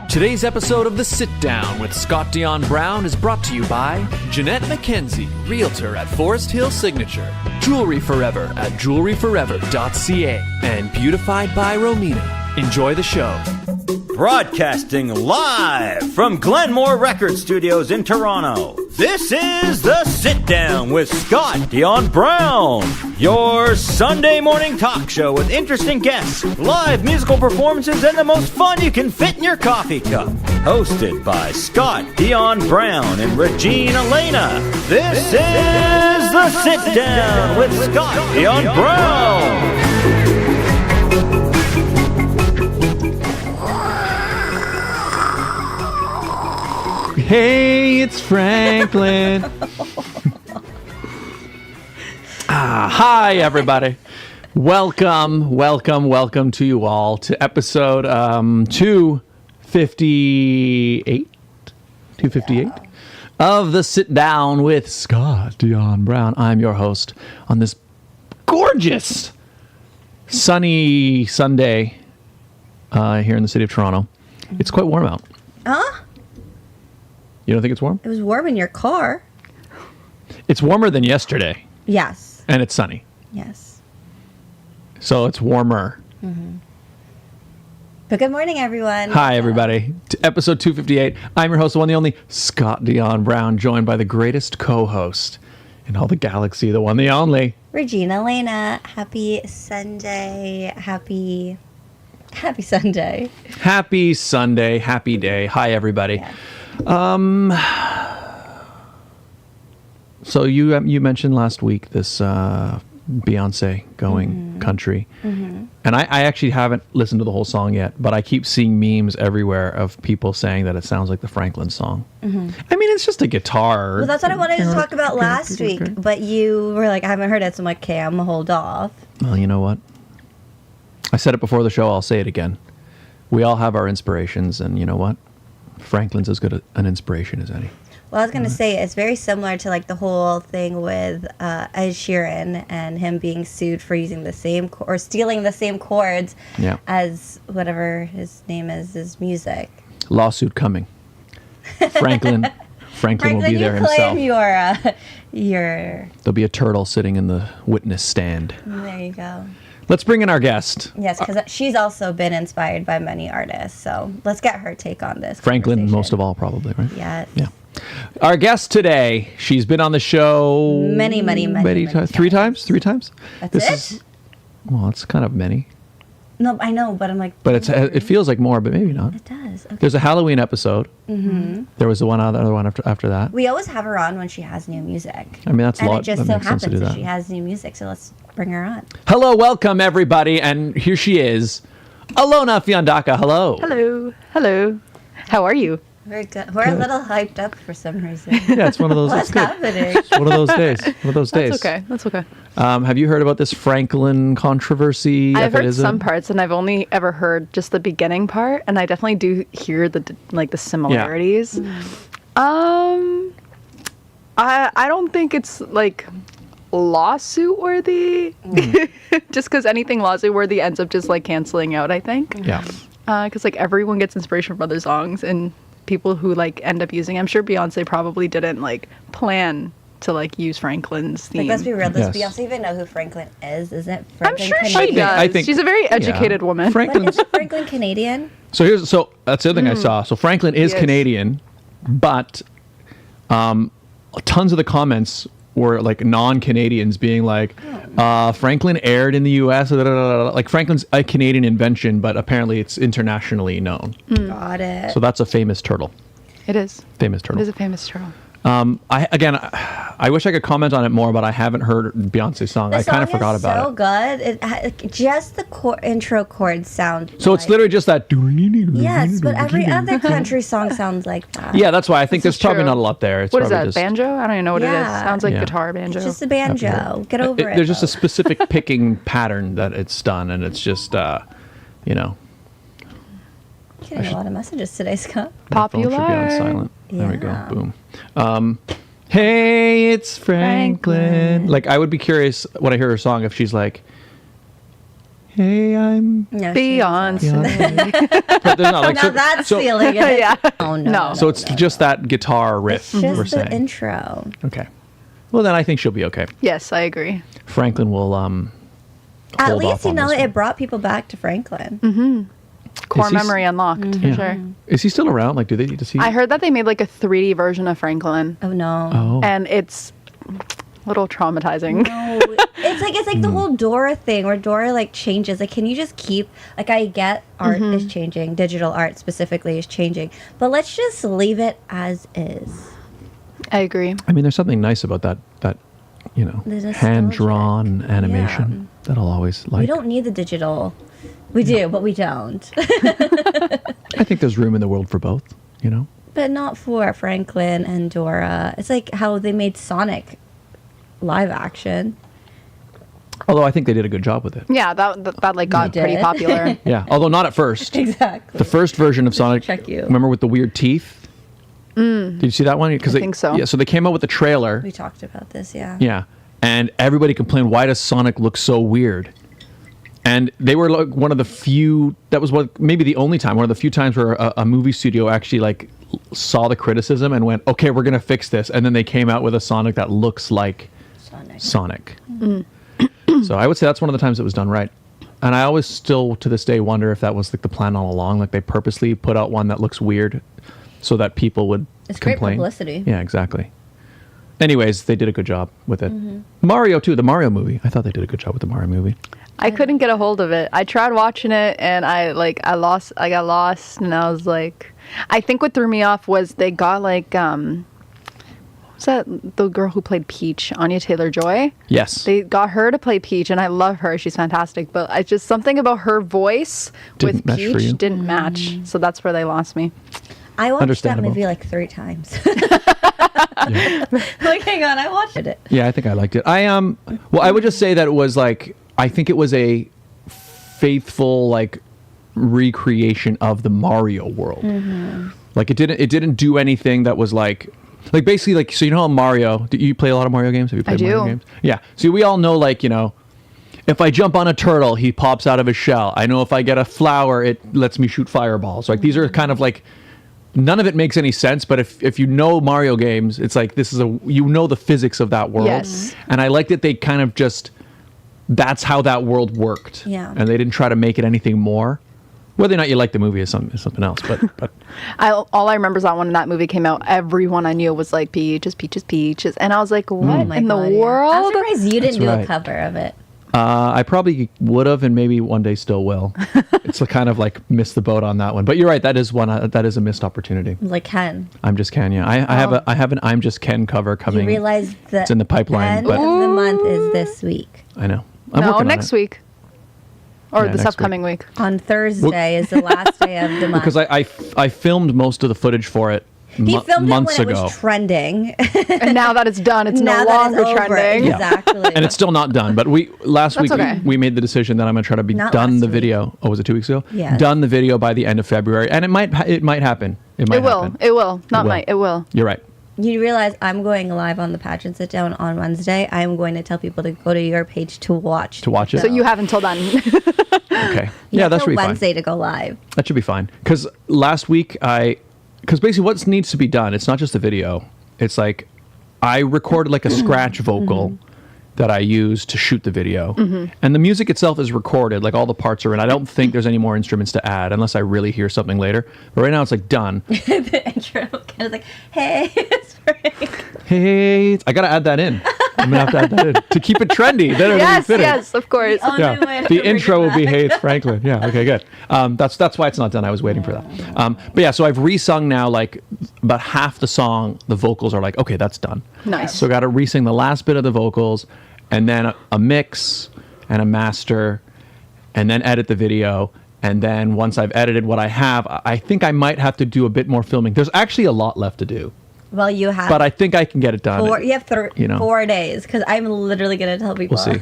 Today's episode of The Sit Down with Scott Dion Brown is brought to you by Jeanette McKenzie, Realtor at Forest Hill Signature, Jewelry Forever at jewelryforever.ca, and Beautified by Romina. Enjoy the show. Broadcasting live from Glenmore Record Studios in Toronto, this is The Sit Down with Scott Dion Brown, your Sunday morning talk show with interesting guests, live musical performances, and the most fun you can fit in your coffee cup. Hosted by Scott Dion Brown and Regine Alaina, this is The Sit Down with Scott Dion Brown. Hey, it's Franklin. Hi, everybody. Welcome to you all to episode 258 of The Sit Down with Scott Dion Brown. I'm your host on this gorgeous sunny Sunday here in the city of Toronto. It's quite warm out. Huh? You don't think it's warm? It was warm in your car. It's warmer than yesterday. Yes. And it's sunny. Yes. So it's warmer. Mm-hmm. But good morning, everyone. Hi, everybody. To episode 258. I'm your host, the one, the only, Scott Dion Brown, joined by the greatest co-host in all the galaxy, the one, the only, Regine Alaina. Happy Sunday. Happy Sunday. Happy Sunday. Happy day. Hi, everybody. Yeah. So you mentioned last week this Beyonce going country. Mm-hmm. And I actually haven't listened to the whole song yet, but I keep seeing memes everywhere of people saying that it sounds like the Franklin song. Mm-hmm. I mean, it's just a guitar. Well, that's what I wanted to talk about last week, but you were like, I haven't heard it, so I'm like, okay, I'm going to hold off. Well, you know what? I said it before the show, I'll say it again. We all have our inspirations, and you know what? Franklin's as good an inspiration as any. Well, I was going to say, it's very similar to like the whole thing with Ed Sheeran and him being sued for using the same or stealing the same chords as whatever his name is, his music. Lawsuit coming. Franklin will be there himself. There'll be a turtle sitting in the witness stand. There you go. Let's bring in our guest. Yes, because she's also been inspired by many artists. So let's get her take on this. Franklin, most of all, probably, right? Yes. Yeah. Our guest today, she's been on the show many times. Three times? That's it? Well, it's kind of many. No, I know, but I'm like... But it feels like more, but maybe not. It does. Okay. There's a Halloween episode. Mm-hmm. There was the other one after that. We always have her on when she has new music. I mean, that's a lot. And it just so happens that she has new music, so let's bring her on. Hello, welcome, everybody. And here she is, Alona Fiandaca. Hello. Hello. How are you? Very good. We're a little hyped up for some reason. Yeah, it's one of those. What's happening? It's one of those days. That's okay. Have you heard about this Franklin controversy? I've heard some parts, and I've only ever heard just the beginning part, and I definitely do hear the similarities. Yeah. I don't think it's like lawsuit worthy, just because anything lawsuit worthy ends up just like canceling out. I think. Yeah. Because like everyone gets inspiration from other songs and people who like end up using. I'm sure Beyonce probably didn't like plan to like use Franklin's theme. Like, let's be real. Does Yes. Beyonce even know who Franklin is? Isn't Franklin I'm sure Canadian? she does. I think she's a very educated woman. But isn't Franklin Canadian? So that's the other thing I saw. So Franklin is Canadian, but tons of the comments were like non-Canadians being like, Franklin aired in the U.S. Like Franklin's a Canadian invention, but apparently it's internationally known. Got it. So that's a famous turtle. It is. Famous turtle. It is a famous turtle. I wish I could comment on it more, but I haven't heard Beyonce's song. I kind of forgot about it. So good. Just the intro chords sound. So it's literally just that. Yes, but every other country song sounds like that. Yeah, that's why I think there's probably not a lot there. It's what is probably that? just Banjo? I don't even know what it is. Sounds like guitar banjo. It's just a banjo. Get over it. There's just a specific picking pattern that it's done, and it's just Getting a lot of messages today, Scott. Popular. My phone should be on silent. Yeah. There we go. Boom. Hey, it's Franklin. Like, I would be curious when I hear her song if she's like, Hey, I'm No, Beyonce. Beyonce. But there's not like Now that's stealing it. Yeah. Oh, no. No. So it's just that guitar riff. It's just we're the saying. intro. Okay. Well, then I think she'll be okay. Yes, I agree. Franklin will At hold least off on this it one. brought people back to Franklin. Core Is he memory unlocked, for Yeah. sure. Is he still around? Like, does he? I heard that they made like a 3D version of Franklin, Oh no. Oh. and it's a little traumatizing. No. It's like the whole Dora thing where Dora like changes. Like, can you just keep like I get art is changing, digital art specifically is changing, but let's just leave it as is. I agree. I mean, there's something nice about that The nostalgia. hand-drawn animation that I'll always like. We don't need the digital. We do, but we don't. I think there's room in the world for both, But not for Franklin and Dora. It's like how they made Sonic live action. Although I think they did a good job with it. Yeah, that like got did. pretty popular. Yeah, although not at first. Exactly. The first version of Sonic, check you. remember with the weird teeth? Did you see that one? I think so. Yeah, so they came out with the trailer. We talked about this, yeah. Yeah, and everybody complained, why does Sonic look so weird? And they were like one of the few, that was maybe the only time, one of the few times where a movie studio actually like saw the criticism and went, okay, we're going to fix this. And then they came out with a Sonic that looks like Sonic. So I would say that's one of the times it was done right. And I always still, to this day, wonder if that was like the plan all along. Like they purposely put out one that looks weird so that people would It's great complain. publicity. Yeah, exactly. Anyways, they did a good job with it. Mario too, the Mario movie. I thought they did a good job with the Mario movie. I couldn't get a hold of it. I tried watching it and I got lost and I was like, I think what threw me off was they got like what's that, the girl who played Peach, Anya Taylor-Joy? Yes. They got her to play Peach and I love her. She's fantastic, but I just something about her voice Didn't match with for you? Peach didn't match. So that's where they lost me. I watched that Understandable. movie like 3 times. Like, hang on, I watched it. Yeah, I think I liked it. Well, I would just say that it was like, I think it was a faithful like recreation of the Mario world. Like it didn't do anything that was like basically like, so you know how Mario, do you play a lot of Mario games? Have you played Mario games? Yeah. So we all know like, if I jump on a turtle, he pops out of his shell. I know if I get a flower, it lets me shoot fireballs. Like these are kind of like, none of it makes any sense, but if you know Mario games, it's like this is the physics of that world. Yes. And I like that they kind of just, that's how that world worked. Yeah. And they didn't try to make it anything more. Whether or not you like the movie is something else, but All I remember is that when that movie came out, everyone I knew was like peaches, peaches, peaches, and I was like, what My in God, the yeah. world? I'm surprised you didn't do right. a cover of it. I probably would have, and maybe one day still will. It's a kind of like missed the boat on that one. But you're right, that is a missed opportunity. Like Ken. I'm Just Ken, yeah. I have an I'm Just Ken cover coming. You realize that It's in the pipeline, end but of the month is this week. I know. I'm No, working on next it. week. Or Yeah, this next upcoming week. On Thursday is the last day of the month. Because I filmed most of the footage for it he filmed months it when ago. it was trending. And now that it's done, it's Now no that it's longer over. trending. Yeah. Exactly. And it's still not done. But last week okay. we made the decision that I'm going to try to be Not done last the week. video. Oh, was it 2 weeks ago? Yes. Done the video by the end of February, and it might happen. It might It will. happen. It will. Not will. might. It will. You're right. You realize I'm going live on the Pageant Sit Down on Wednesday. I'm going to tell people to go to your page to watch. To watch it. So you have until then. Okay. You Yeah, have that till should be fine. Wednesday to go live. That should be fine. Because last week because basically what needs to be done, it's not just the video. It's like I recorded like a scratch vocal that I use to shoot the video. And the music itself is recorded, like all the parts are in. I don't think there's any more instruments to add unless I really hear something later. But right now it's like done. The intro kind of like, hey, it's Frank. Hey, I got to add that in. I'm going to have to add that in to keep it trendy. Then it'll be Yes, fitting. yes, of course. The only way Yeah. to The bring intro it will be back. Hey, it's Franklin. Yeah, okay, good. That's why it's not done. I was waiting for that. But yeah, so I've resung now like about half the song. The vocals are like, okay, that's done. Nice. So got to resing the last bit of the vocals, and then a mix and a master, and then edit the video. And then once I've edited what I have, I think I might have to do a bit more filming. There's actually a lot left to do, Well, you have but I think I can get it done. you have 4 days because I'm literally going to tell people, see.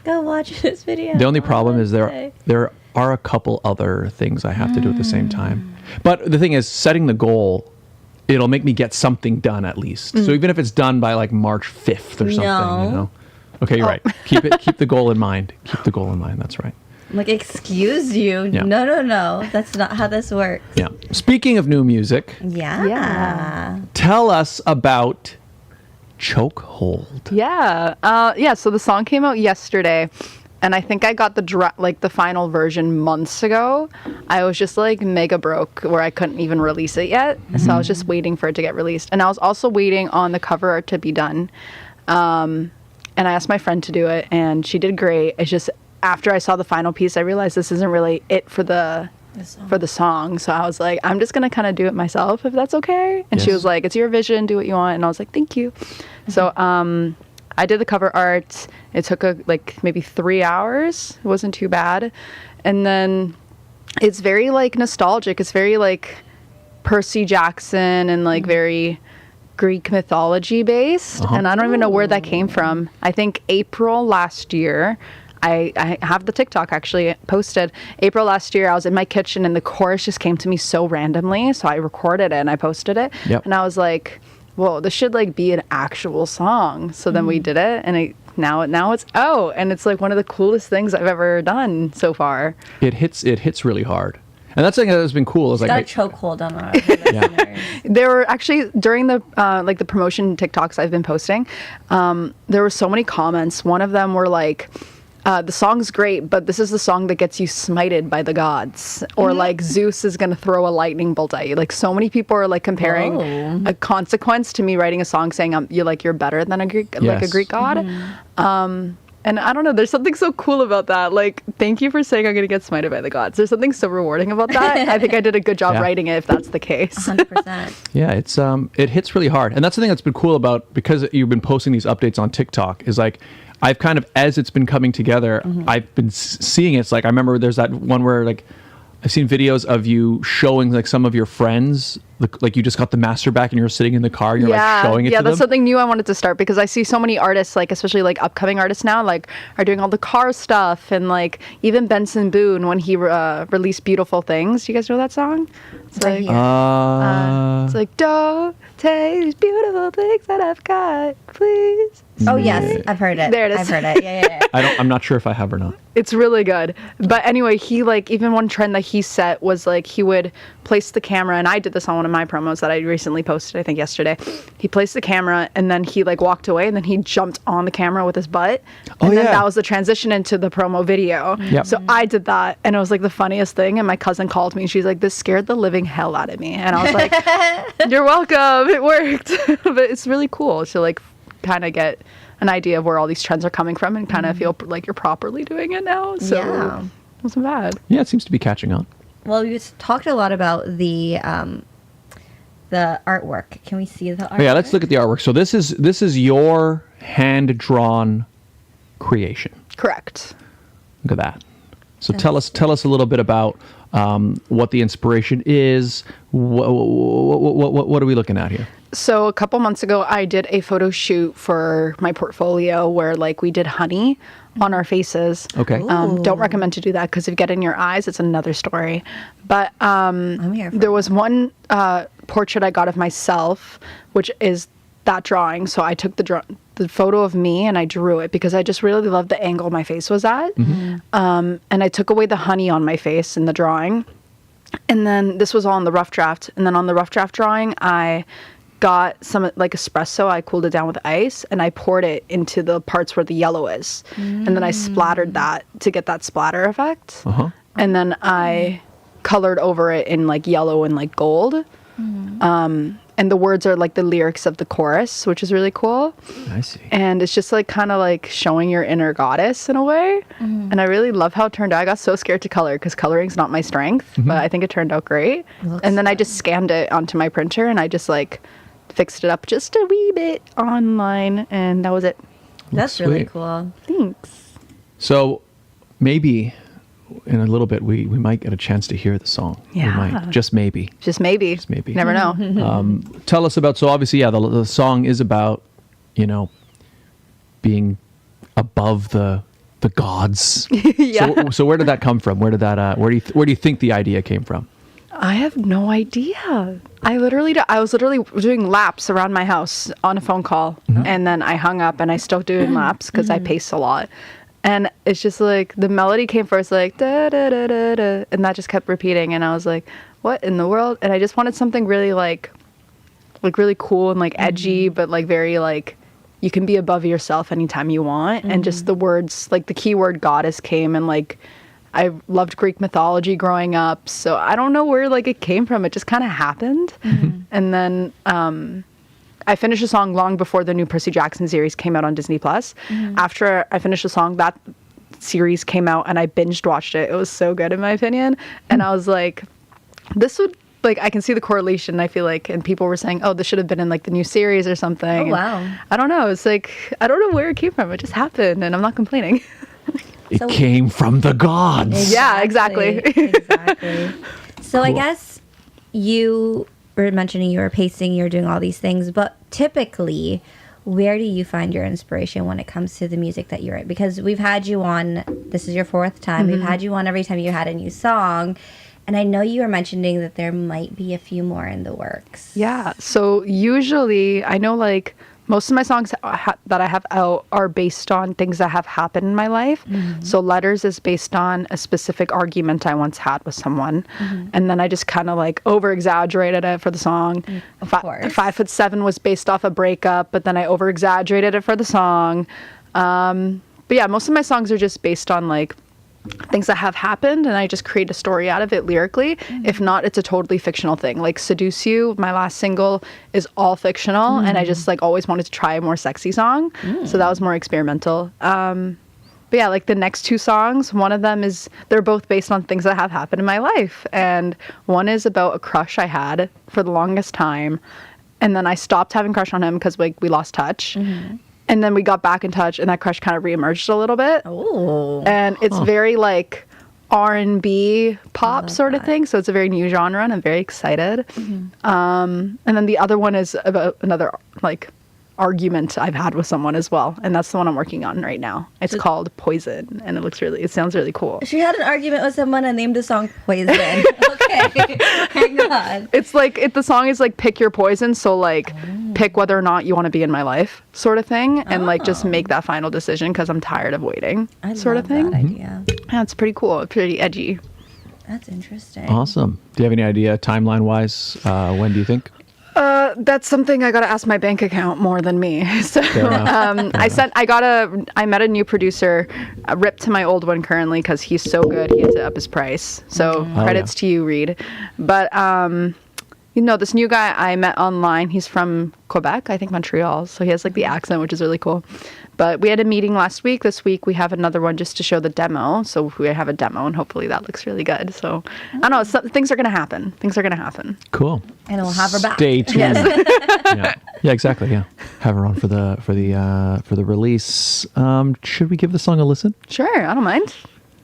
go watch this video. The only on problem is Wednesday. there are a couple other things I have to do at the same time. But the thing is, setting the goal, it'll make me get something done at least. So even if it's done by like March 5th or something, No. Okay, you're right. Keep the goal in mind. Keep the goal in mind. That's right. I'm like, excuse you. Yeah. No. That's not how this works. Yeah. Speaking of new music, Yeah. tell us about Chokehold. Yeah. So the song came out yesterday, and I think I got the final version months ago. I was just like mega broke where I couldn't even release it yet. So I was just waiting for it to get released. And I was also waiting on the cover art to be done. And I asked my friend to do it, and she did great. It's just after I saw the final piece, I realized this isn't really it for the song. So I was like, I'm just going to kind of do it myself, if that's okay. And she was like, it's your vision, do what you want. And I was like, thank you. So I did the cover art. It took maybe 3 hours. It wasn't too bad. And then it's very like nostalgic. It's very like Percy Jackson and like very Greek mythology based. And I don't even know where that came from. I think April last year, I have the TikTok actually posted. April last year, I was in my kitchen and the chorus just came to me so randomly. So I recorded it and I posted it. Yep. And I was like, whoa, this should like be an actual song. So then we did it, and now it's out, and it's like one of the coolest things I've ever done so far. It hits really hard. And that's something that has been cool. Is like Got a chokehold on our listeners. There were actually during the the promotion TikToks I've been posting, there were so many comments. One of them were like, the song's great, but this is the song that gets you smited by the gods, or like Zeus is gonna throw a lightning bolt at you. Like so many people are like comparing a consequence to me writing a song saying you're better than a Greek god. And I don't know, there's something so cool about that. Like, thank you for saying I'm gonna get smited by the gods. There's something so rewarding about that. I think I did a good job writing it, if that's the case. 100%. Yeah, it's it hits really hard. And that's the thing that's been cool about, because you've been posting these updates on TikTok, is like I've kind of, as it's been coming together, I've been seeing it. It's like, I remember there's that one where like I've seen videos of you showing like some of your friends, like you just got the master back and you're sitting in the car and you're like showing it to them. Yeah, that's something new I wanted to start, because I see so many artists, like especially like upcoming artists now, like are doing all the car stuff, and like even Benson Boone when he released Beautiful Things. Do you guys know that song? It's like, it's like, don't take these beautiful things that I've got, please. Oh yes, I've heard it. There it is. I've heard it. Yeah. I'm not sure if I have or not. It's really good. But anyway, he like, even one trend that he set was like he would place the camera, and I did this on one of my promos that I recently posted, I think yesterday. He placed the camera and then he like walked away, and then he jumped on the camera with his butt. And then that was the transition into the promo video. Yep. So I did that, and it was like the funniest thing. And my cousin called me and she's like, this scared the living hell out of me. And I was like, you're welcome. It worked. But it's really cool to like kind of get an idea of where all these trends are coming from and kind of feel like you're properly doing it now. So it wasn't bad. Yeah, it seems to be catching on. Well, you talked a lot about the artwork. Can we see the artwork? Oh, yeah, let's look at the artwork. So this is your hand-drawn creation. Correct. Look at that. So tell us a little bit about what the inspiration is. What are we looking at here? So a couple months ago, I did a photo shoot for my portfolio where like we did honey on our faces. Okay. Don't recommend to do that, because if you get in your eyes, it's another story. But there was one portrait I got of myself, which is that drawing. So I took the photo of me and I drew it because I just really loved the angle my face was at. And I took away the honey on my face in the drawing. And then this was all in the rough draft. And then on the rough draft drawing, I got some like espresso. I cooled it down with ice and I poured it into the parts where the yellow is. And then I splattered that to get that splatter effect. And then I colored over it in like yellow and like gold. And the words are like the lyrics of the chorus, which is really cool. I see. And it's just like kind of like showing your inner goddess in a way. And I really love how it turned out. I got so scared to color because coloring's not my strength, but I think it turned out great. And then I just scanned it onto my printer and I just like fixed it up just a wee bit online, and that was it. That's really cool. Thanks. So maybe in a little bit we might get a chance to hear the song. Yeah. We might. Just maybe. Just maybe. Just maybe. Never know. Tell us about, so obviously, the song is about, being above the gods. Yeah. So where did that come from? Where do you think the idea came from? I have no idea. I was literally doing laps around my house on a phone call, and then I hung up and I still doing laps because I pace a lot. And it's just like the melody came first, like da da da da da, and that just kept repeating. And I was like, what in the world? And I just wanted something really like really cool and like edgy, but like very like you can be above yourself anytime you want. And just the words, like the keyword goddess came, and like I loved Greek mythology growing up, so I don't know where like it came from. It just kind of happened. And then I finished the song long before the new Percy Jackson series came out on Disney Plus. After I finished the song, that series came out and I binged watched it. It was so good in my opinion. And I was like, this would, like, I can see the correlation, I feel like, and people were saying, oh, this should have been in like the new series or something. Oh, wow. And I don't know. It's like, I don't know where it came from. It just happened and I'm not complaining. It came from the gods. Yeah, exactly. Exactly. So I guess you were mentioning you were pacing, you're doing all these things, but typically, where do you find your inspiration when it comes to the music that you write? Because we've had you on, this is your 4th time, we've had you on every time you had a new song, and I know you were mentioning that there might be a few more in the works. Yeah. So usually, I know like most of my songs that I have out are based on things that have happened in my life. So Letters is based on a specific argument I once had with someone. And then I just kind of like over exaggerated it for the song. Of course. 5'7" was based off a breakup, but then I over exaggerated it for the song. But yeah, most of my songs are just based on like things that have happened, and I just create a story out of it lyrically. If not, it's a totally fictional thing. Like Seduce You, my last single, is all fictional, and I just like always wanted to try a more sexy song, so that was more experimental. But yeah, like the next 2 songs, one of them is, they're both based on things that have happened in my life, and one is about a crush I had for the longest time, and then I stopped having a crush on him because like we lost touch. And then we got back in touch, and that crush kind of reemerged a little bit. Oh. And it's very like R&B pop sort of thing. So it's a very new genre, and I'm very excited. And then the other one is about another like argument I've had with someone as well, and that's the one I'm working on right now. It's called Poison, and it sounds really cool. She had an argument with someone and named the song Poison. Okay, hang on. It's like the song is like pick your poison, so like pick whether or not you want to be in my life, sort of thing, and like just make that final decision because I'm tired of waiting, sort of thing. That idea. Yeah, it's pretty cool, pretty edgy. That's interesting. Awesome. Do you have any idea timeline wise? When do you think? That's something I gotta ask my bank account more than me. So I met a new producer, ripped to my old one currently because he's so good. He had to up his price. So credits to you, Reed. But this new guy I met online, he's from Quebec, I think Montreal. So he has like the accent, which is really cool. But we had a meeting last week. This week we have another one just to show the demo. So we have a demo, and hopefully that looks really good. So I don't know. Things are gonna happen. Cool. And we'll have her back. Stay tuned. Yeah, exactly. Yeah, have her on for the release. Should we give the song a listen? Sure, I don't mind.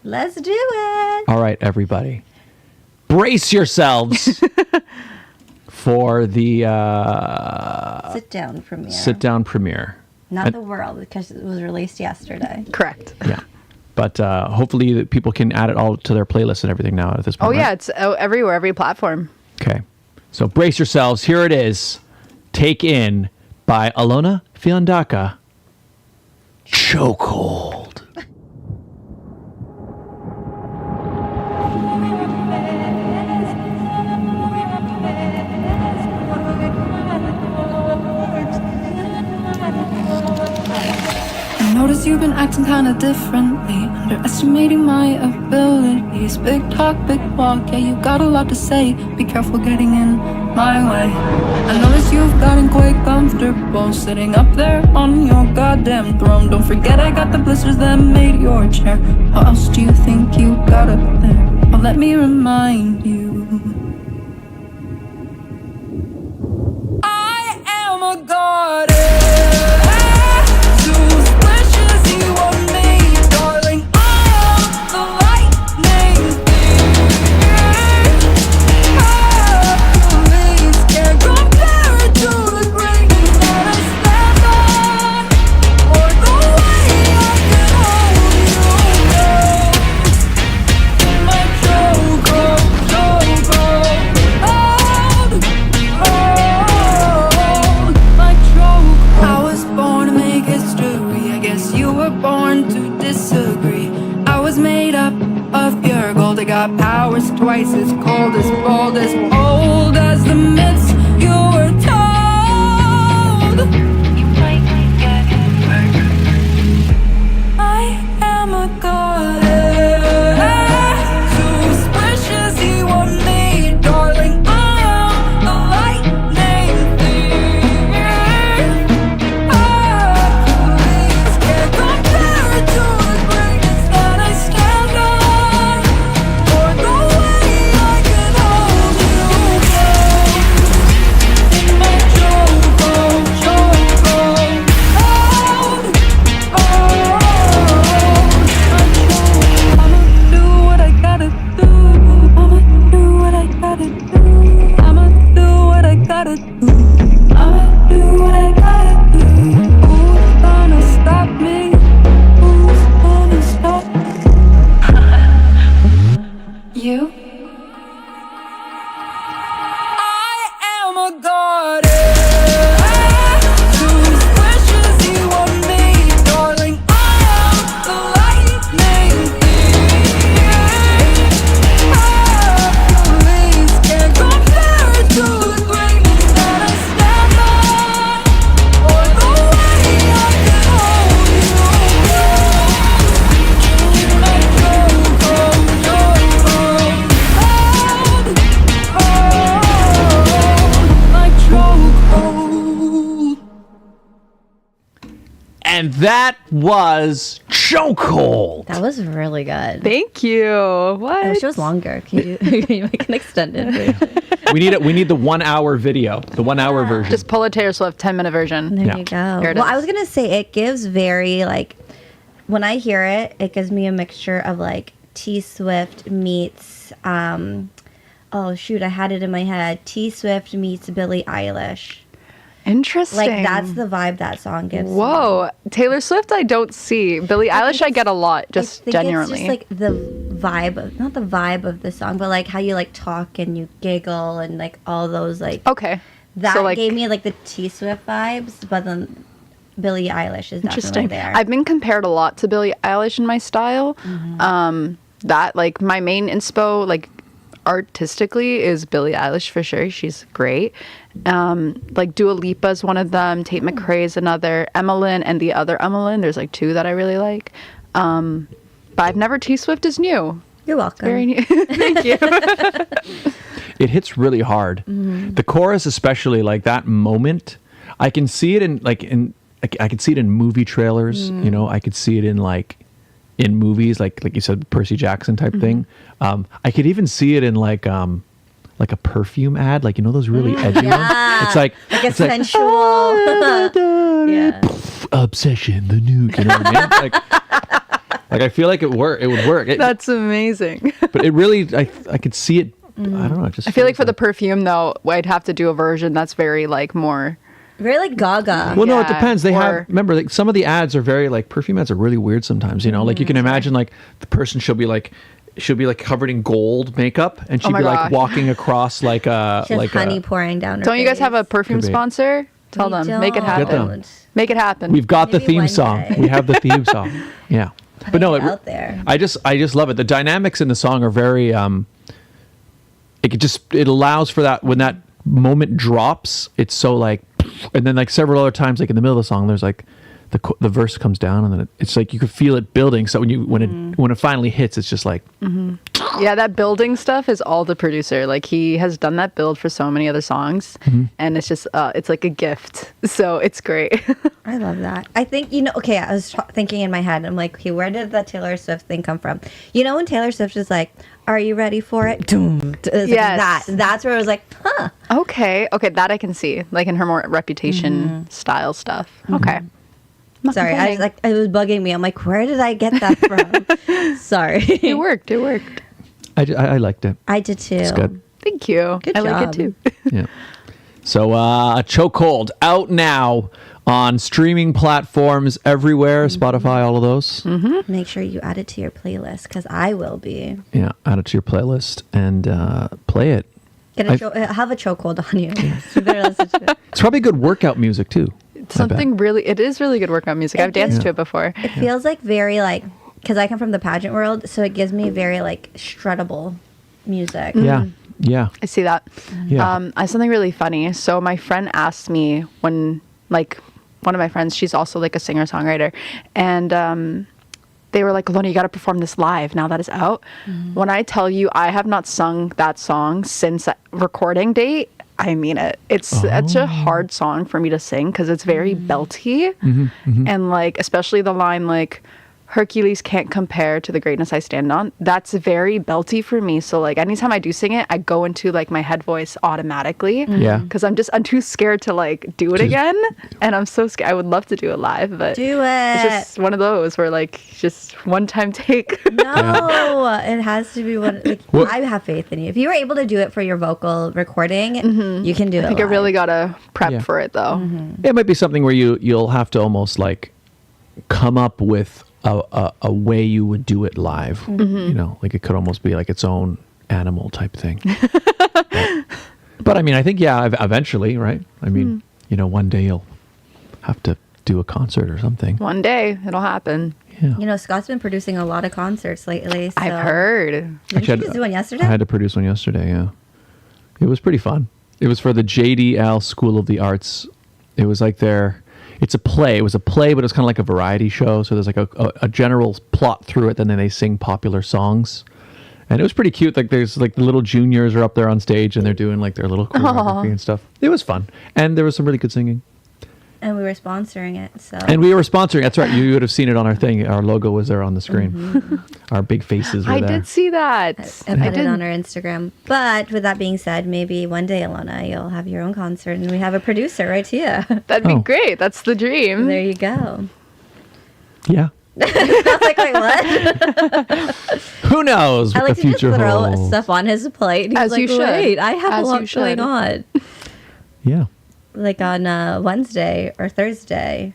Let's do it. All right, everybody, brace yourselves for the sit down premiere. Not Not the world, because it was released yesterday. Correct. Yeah. But hopefully people can add it all to their playlist and everything now at this point. Oh, yeah. Right? It's everywhere, every platform. Okay. So brace yourselves. Here it is. Take In by Alona Fiandaca. Chokehold. Notice you've been acting kinda differently, underestimating my abilities. Big talk, big walk, yeah, you got a lot to say. Be careful getting in my way. I notice you've gotten quite comfortable sitting up there on your goddamn throne. Don't forget I got the blisters that made your chair. How else do you think you got up there? Well, let me remind you, I am a goddess. I got powers twice as cold, as bold, as old as the myths you were told. You might get hurt. I am a goddess, suspicious you want me, darling. I am the lightning thief. Please can't compare to the greatness that I stand on, or the way I can hold you close in my chokehold, chokehold. I'ma do what I gotta do. I'ma do what I gotta do. I'ma do what I gotta do. I'ma do what I gotta do. Who's gonna stop me? Who's gonna stop you? I am a goddess, suspicious you want me, darling. I am the lightning thief. Please can't compare to the greatness that I stand on, or the way I can hold you close in my chokehold, chokehold. My chokehold. And that was Chokehold. That was really good. Thank you. What? I wish it was longer. Can you make an extended version? We need the 1 hour video, the 1 hour version. Just pull a Taylor Swift 10-minute version. There Yeah. you go. Here it Well, is. I was gonna say it gives very like when I hear it, it gives me a mixture of like T Swift meets oh shoot, I had it in my head. T Swift meets Billie Eilish. Interesting. Like that's the vibe that song gives. Whoa. Taylor Swift I don't see. Billie Eilish I get a lot, I just think genuinely. it's just like the vibe of, not the vibe of the song, but like how you like talk and you giggle and like all those like Okay. that So, like, gave me like the T Swift vibes, but then Billie Eilish is definitely interesting. there. I've been compared a lot to Billie Eilish in my style. Mm-hmm. That like my main inspo like artistically is Billie Eilish for sure. She's great. Like Dua Lipa's one of them. Tate McRae's another. Emmalyn and the other Emmalyn. There's like two that I really like. But I've never T Swift is new. You're welcome. Very new. Thank you. It hits really hard. The chorus, especially, like that moment, I can see it in I could see it in movie trailers. You know, I could see it in in movies, like you said, Percy Jackson type thing. I could even see it in like a perfume ad, like those really edgy ones. It's like a sensual. Yeah. Obsession, the nuke. You know what I mean? Like I feel like it would work. That's amazing. But it really, I could see it. I don't know. It just I feel like for the perfume though, I'd have to do a version that's very like more. Very like Gaga. Well, no, it Yeah, depends. They or- have, remember, like some of the ads are very like perfume ads are really weird sometimes. Like you can imagine like the person she'll be like covered in gold makeup and she'd my be like gosh. walking across like a She has like honey a, pouring down her Don't you guys have a face. perfume Could be. sponsor? Tell We them. Make it don't. Get them. happen. Make it happen. We've got the Maybe theme one song. day. We have the theme song. Yeah. But no, it out there. I just love it. The dynamics in the song are very it allows for that when that moment drops, it's so like, and then like several other times like in the middle of the song there's like the verse comes down and then it's like you could feel it building, so when it finally hits it's just like Yeah, that building stuff is all the producer. Like he has done that build for so many other songs, and it's just it's like a gift. So it's great. I love that. I think, okay, I was thinking in my head, I'm like, okay, where did that Taylor Swift thing come from? When Taylor Swift is like, are you ready for it? Doom. It's Yes. like that's where I was like, huh. Okay, that I can see, like in her more Reputation style stuff. Okay. Not Sorry, I was complaining. like, it was bugging me. I'm like, where did I get that from? Sorry. It worked. I liked it. I did too. It's good. Thank you. Good I like job. it too. Yeah. So Chokehold out now on streaming platforms everywhere, Spotify, all of those. Make sure you add it to your playlist because I will be. Yeah, add it to your playlist and play it. Have a chokehold on you. You better listen to it. It's probably good workout music too. It is really good workout music. I've danced to it before. It feels like very like because I come from the pageant world, so it gives me very like struttable music. Yeah. I see that. Yeah. I have something really funny. So my friend asked me when, like, one of my friends, she's also like a singer-songwriter, and they were like, Alona, you got to perform this live now that it's out. When I tell you I have not sung that song since recording date, I mean it. It's such a hard song for me to sing because it's very belty. And like, especially the line like, Hercules can't compare to the greatness I stand on. That's very belty for me. So like anytime I do sing it, I go into like my head voice automatically. Yeah. Because I'm too scared to like do it again. And I'm so scared. I would love to do it live, but Do it. it's just one of those where like just one time take. No, it has to be one. Like, I have faith in you. If you were able to do it for your vocal recording, you can do it. I think I really gotta prep for it though. It might be something where you'll have to almost like come up with a way you would do it live. You know, like it could almost be like its own animal type thing. But I mean, I think, eventually, right? I mean, you know, one day you'll have to do a concert or something. One day it'll happen. Yeah. You know, Scott's been producing a lot of concerts lately. So. I've heard. Didn't you just do one yesterday? I had to produce one yesterday, yeah. It was pretty fun. It was for the JDL School of the Arts. It was like it's a play. It was a play, but it was kind of like a variety show. So there's like a general plot through it, and then they sing popular songs. And it was pretty cute. Like there's like the little juniors are up there on stage, and they're doing like their little choreography and stuff. It was fun. And there was some really good singing. And we were sponsoring it. So. And we were sponsoring. That's right. You would have seen it on our thing. Our logo was there on the screen. Our big faces were I there. did see that. And put it on our Instagram. But with that being said, maybe one day, Alona, you'll have your own concert, and we have a producer right here. That'd be great. That's the dream. There you go. Yeah. I was like, wait, what? Who knows I what like the to just future throw holds. stuff on his plate. And he's As like, you should. wait, I have As a you lot should. going on. Yeah. Like on Wednesday or Thursday,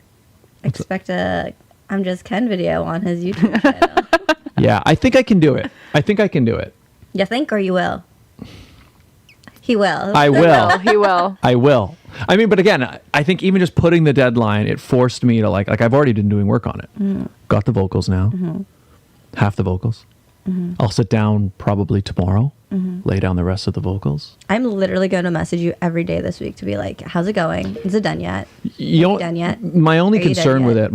expect a I'm Just Ken video on his YouTube channel. Yeah. I think I can do it. You think, or you will? He will. I will. He will. I will. I mean, but again, I think even just putting the deadline, it forced me to like I've already been doing work on it. Got the vocals now. Half the vocals. I'll sit down probably tomorrow, lay down the rest of the vocals. I'm literally going to message you every day this week to be like, how's it going? Is it done yet? You done yet? My only Are you done concern with yet?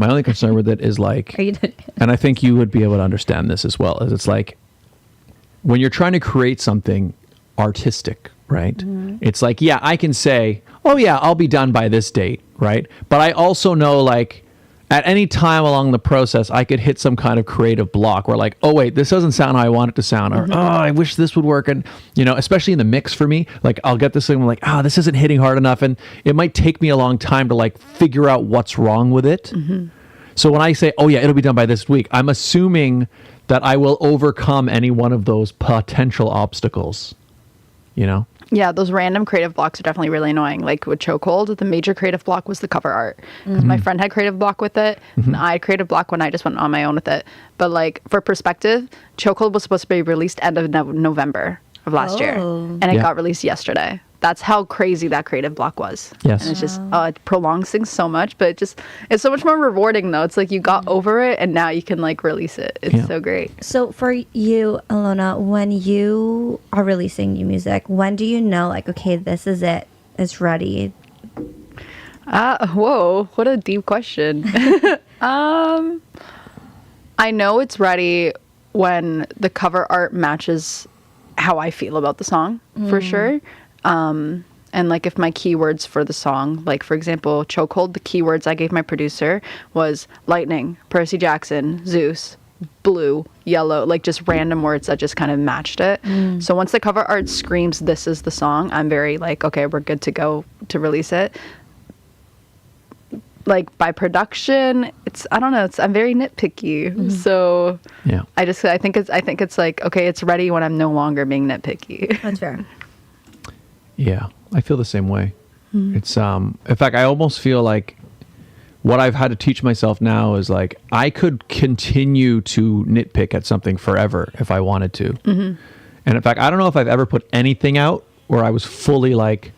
it, is like, Are you done yet? and I think you would be able to understand this as well, is it's like when you're trying to create something artistic, right? It's like, yeah, I can say, oh yeah, I'll be done by this date, right? But I also know like at any time along the process, I could hit some kind of creative block where like, oh wait, this doesn't sound how I want it to sound, or oh, I wish this would work. And you know, especially in the mix for me, like I'll get this thing, I'm like, this isn't hitting hard enough, and it might take me a long time to like figure out what's wrong with it. So when I say, oh yeah, it'll be done by this week, I'm assuming that I will overcome any one of those potential obstacles, you know? Yeah, those random creative blocks are definitely really annoying. Like with Chokehold, the major creative block was the cover art. Because my friend had creative block with it, and I had creative block when I just went on my own with it. But like for perspective, Chokehold was supposed to be released end of November of last year, and it got released yesterday. That's how crazy that creative block was. Yes. And it's just, it prolongs things so much, but it's so much more rewarding though. It's like you got over it and now you can like release it. It's so great. So for you, Alona, when you are releasing new music, when do you know like, okay, this is it, it's ready? Whoa, what a deep question. I know it's ready when the cover art matches how I feel about the song, for sure. And like if my keywords for the song, like for example, Chokehold, the keywords I gave my producer was lightning, Percy Jackson, Zeus, blue, yellow, like just random words that just kind of matched it. So once the cover art screams this is the song, I'm very like, okay, we're good to go to release it. Like by production, I don't know, I'm very nitpicky. So Yeah. I think it's like, okay, it's ready when I'm no longer being nitpicky. That's fair. Yeah, I feel the same way. It's in fact, I almost feel like what I've had to teach myself now is like I could continue to nitpick at something forever if I wanted to. And in fact, I don't know if I've ever put anything out where I was fully like,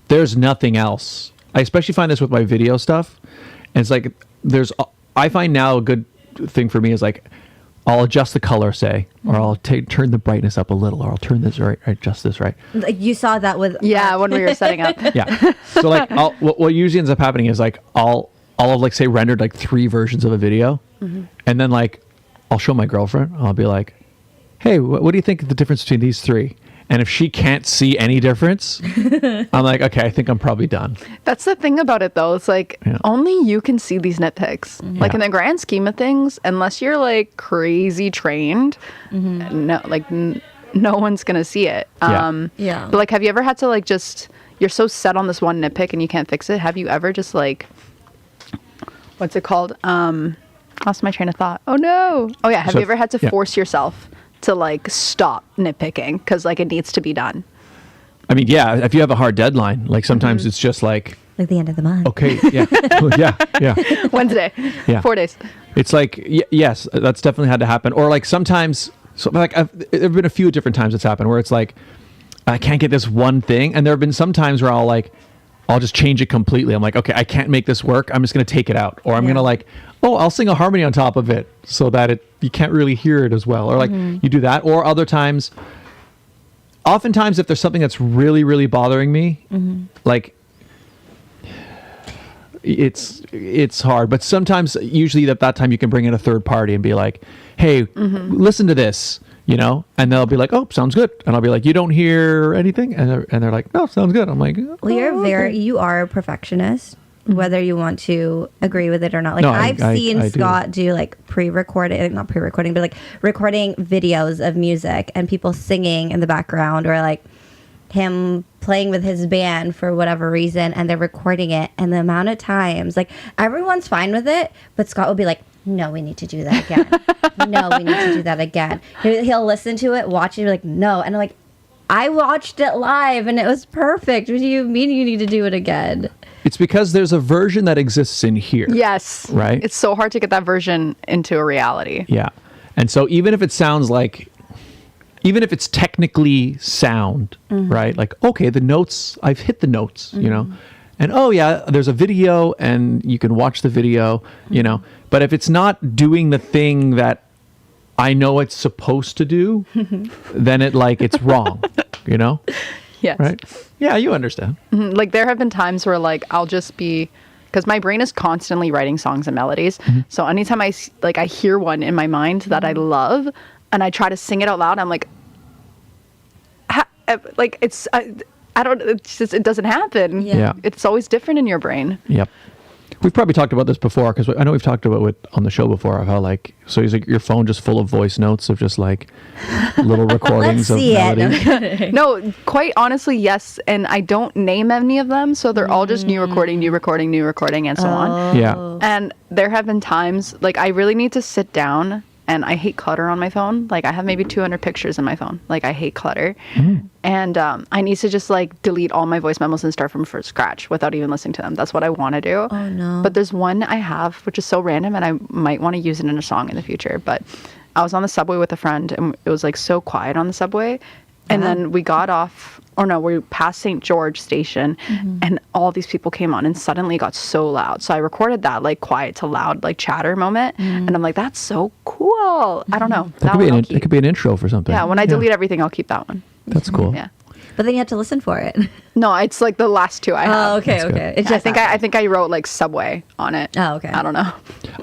there's nothing else. I especially find this with my video stuff. And it's like I find now a good thing for me is like I'll adjust the color, say, or I'll turn the brightness up a little, or I'll turn this right, adjust this right. Like you saw that with when we were setting up. Yeah. So like, what usually ends up happening is like I'll have like say rendered like 3 versions of a video, and then like I'll show my girlfriend. I'll be like, hey, what do you think of the difference between these 3? And if she can't see any difference, I'm like, okay, I think I'm probably done. That's the thing about it, though. It's like only you can see these nitpicks. Like in the grand scheme of things, unless you're like crazy trained, no one's gonna see it. But like, have you ever had to like you're so set on this one nitpick and you can't fix it? Have you ever just like, what's it called? Lost my train of thought. Oh no. Oh yeah. Have you ever had to force yourself to like stop nitpicking because like it needs to be done? I mean, yeah, if you have a hard deadline, like sometimes it's just like the end of the month. Okay, yeah. Wednesday. Yeah. 4 days. It's like, yes, that's definitely had to happen. Or like sometimes, there have been a few different times it's happened where it's like, I can't get this one thing. And there have been some times where I'll just change it completely. I'm like, okay, I can't make this work. I'm just going to take it out. Or I'm going to like, I'll sing a harmony on top of it so that you can't really hear it as well. Or like you do that. Or other times, oftentimes if there's something that's really, really bothering me, like it's hard. But sometimes, usually at that time, you can bring in a third party and be like, hey, listen to this, and they'll be like, oh, sounds good. And I'll be like, you don't hear anything? And they're like, no, sounds good. I'm like, well, you are a perfectionist, whether you want to agree with it or not. Like I've seen Scott do like not pre-recording, but like recording videos of music and people singing in the background, or like him playing with his band for whatever reason, and they're recording it. And the amount of times, like everyone's fine with it, but Scott will be like, no, we need to do that again. No, we need to do that again. He'll listen to it, watch it, be like, no. And I'm like, I watched it live and it was perfect. What do you mean you need to do it again? It's because there's a version that exists in here. Yes. Right? It's so hard to get that version into a reality. Yeah. And so even if it's technically sound, right? Like, okay, the notes, I've hit the notes, and there's a video and you can watch the video, but if it's not doing the thing that I know it's supposed to do, then it's wrong, Yes. Right? Yeah, you understand. Like there have been times where like I'll just be, because my brain is constantly writing songs and melodies. So anytime I hear one in my mind that I love and I try to sing it out loud, I'm like, it doesn't happen. Yeah. It's always different in your brain. Yep. We've probably talked about this before, because I know we've talked about it on the show before, of how like, so is like your phone just full of voice notes of just like little recordings of melodies? No, quite honestly, yes. And I don't name any of them. So they're all just new recording, and so on. Yeah. And there have been times like I really need to sit down, and I hate clutter on my phone. Like I have maybe 200 pictures in my phone. Like I hate clutter. And I need to just like delete all my voice memos and start from scratch without even listening to them. That's what I want to do. Oh no. But there's one I have, which is so random, and I might want to use it in a song in the future. But I was on the subway with a friend, and it was like so quiet on the subway. And then we got off, we passed St. George Station, and all these people came on, and suddenly it got so loud. So I recorded that like quiet to loud, like chatter moment. And I'm like, that's so cool. I don't know. It could be an intro for something. Yeah, when I delete everything, I'll keep that one. That's cool. Yeah. But then you have to listen for it. No, it's like the last 2 I have. Oh, okay. It's just I think I wrote like Subway on it. Oh, okay. I don't know.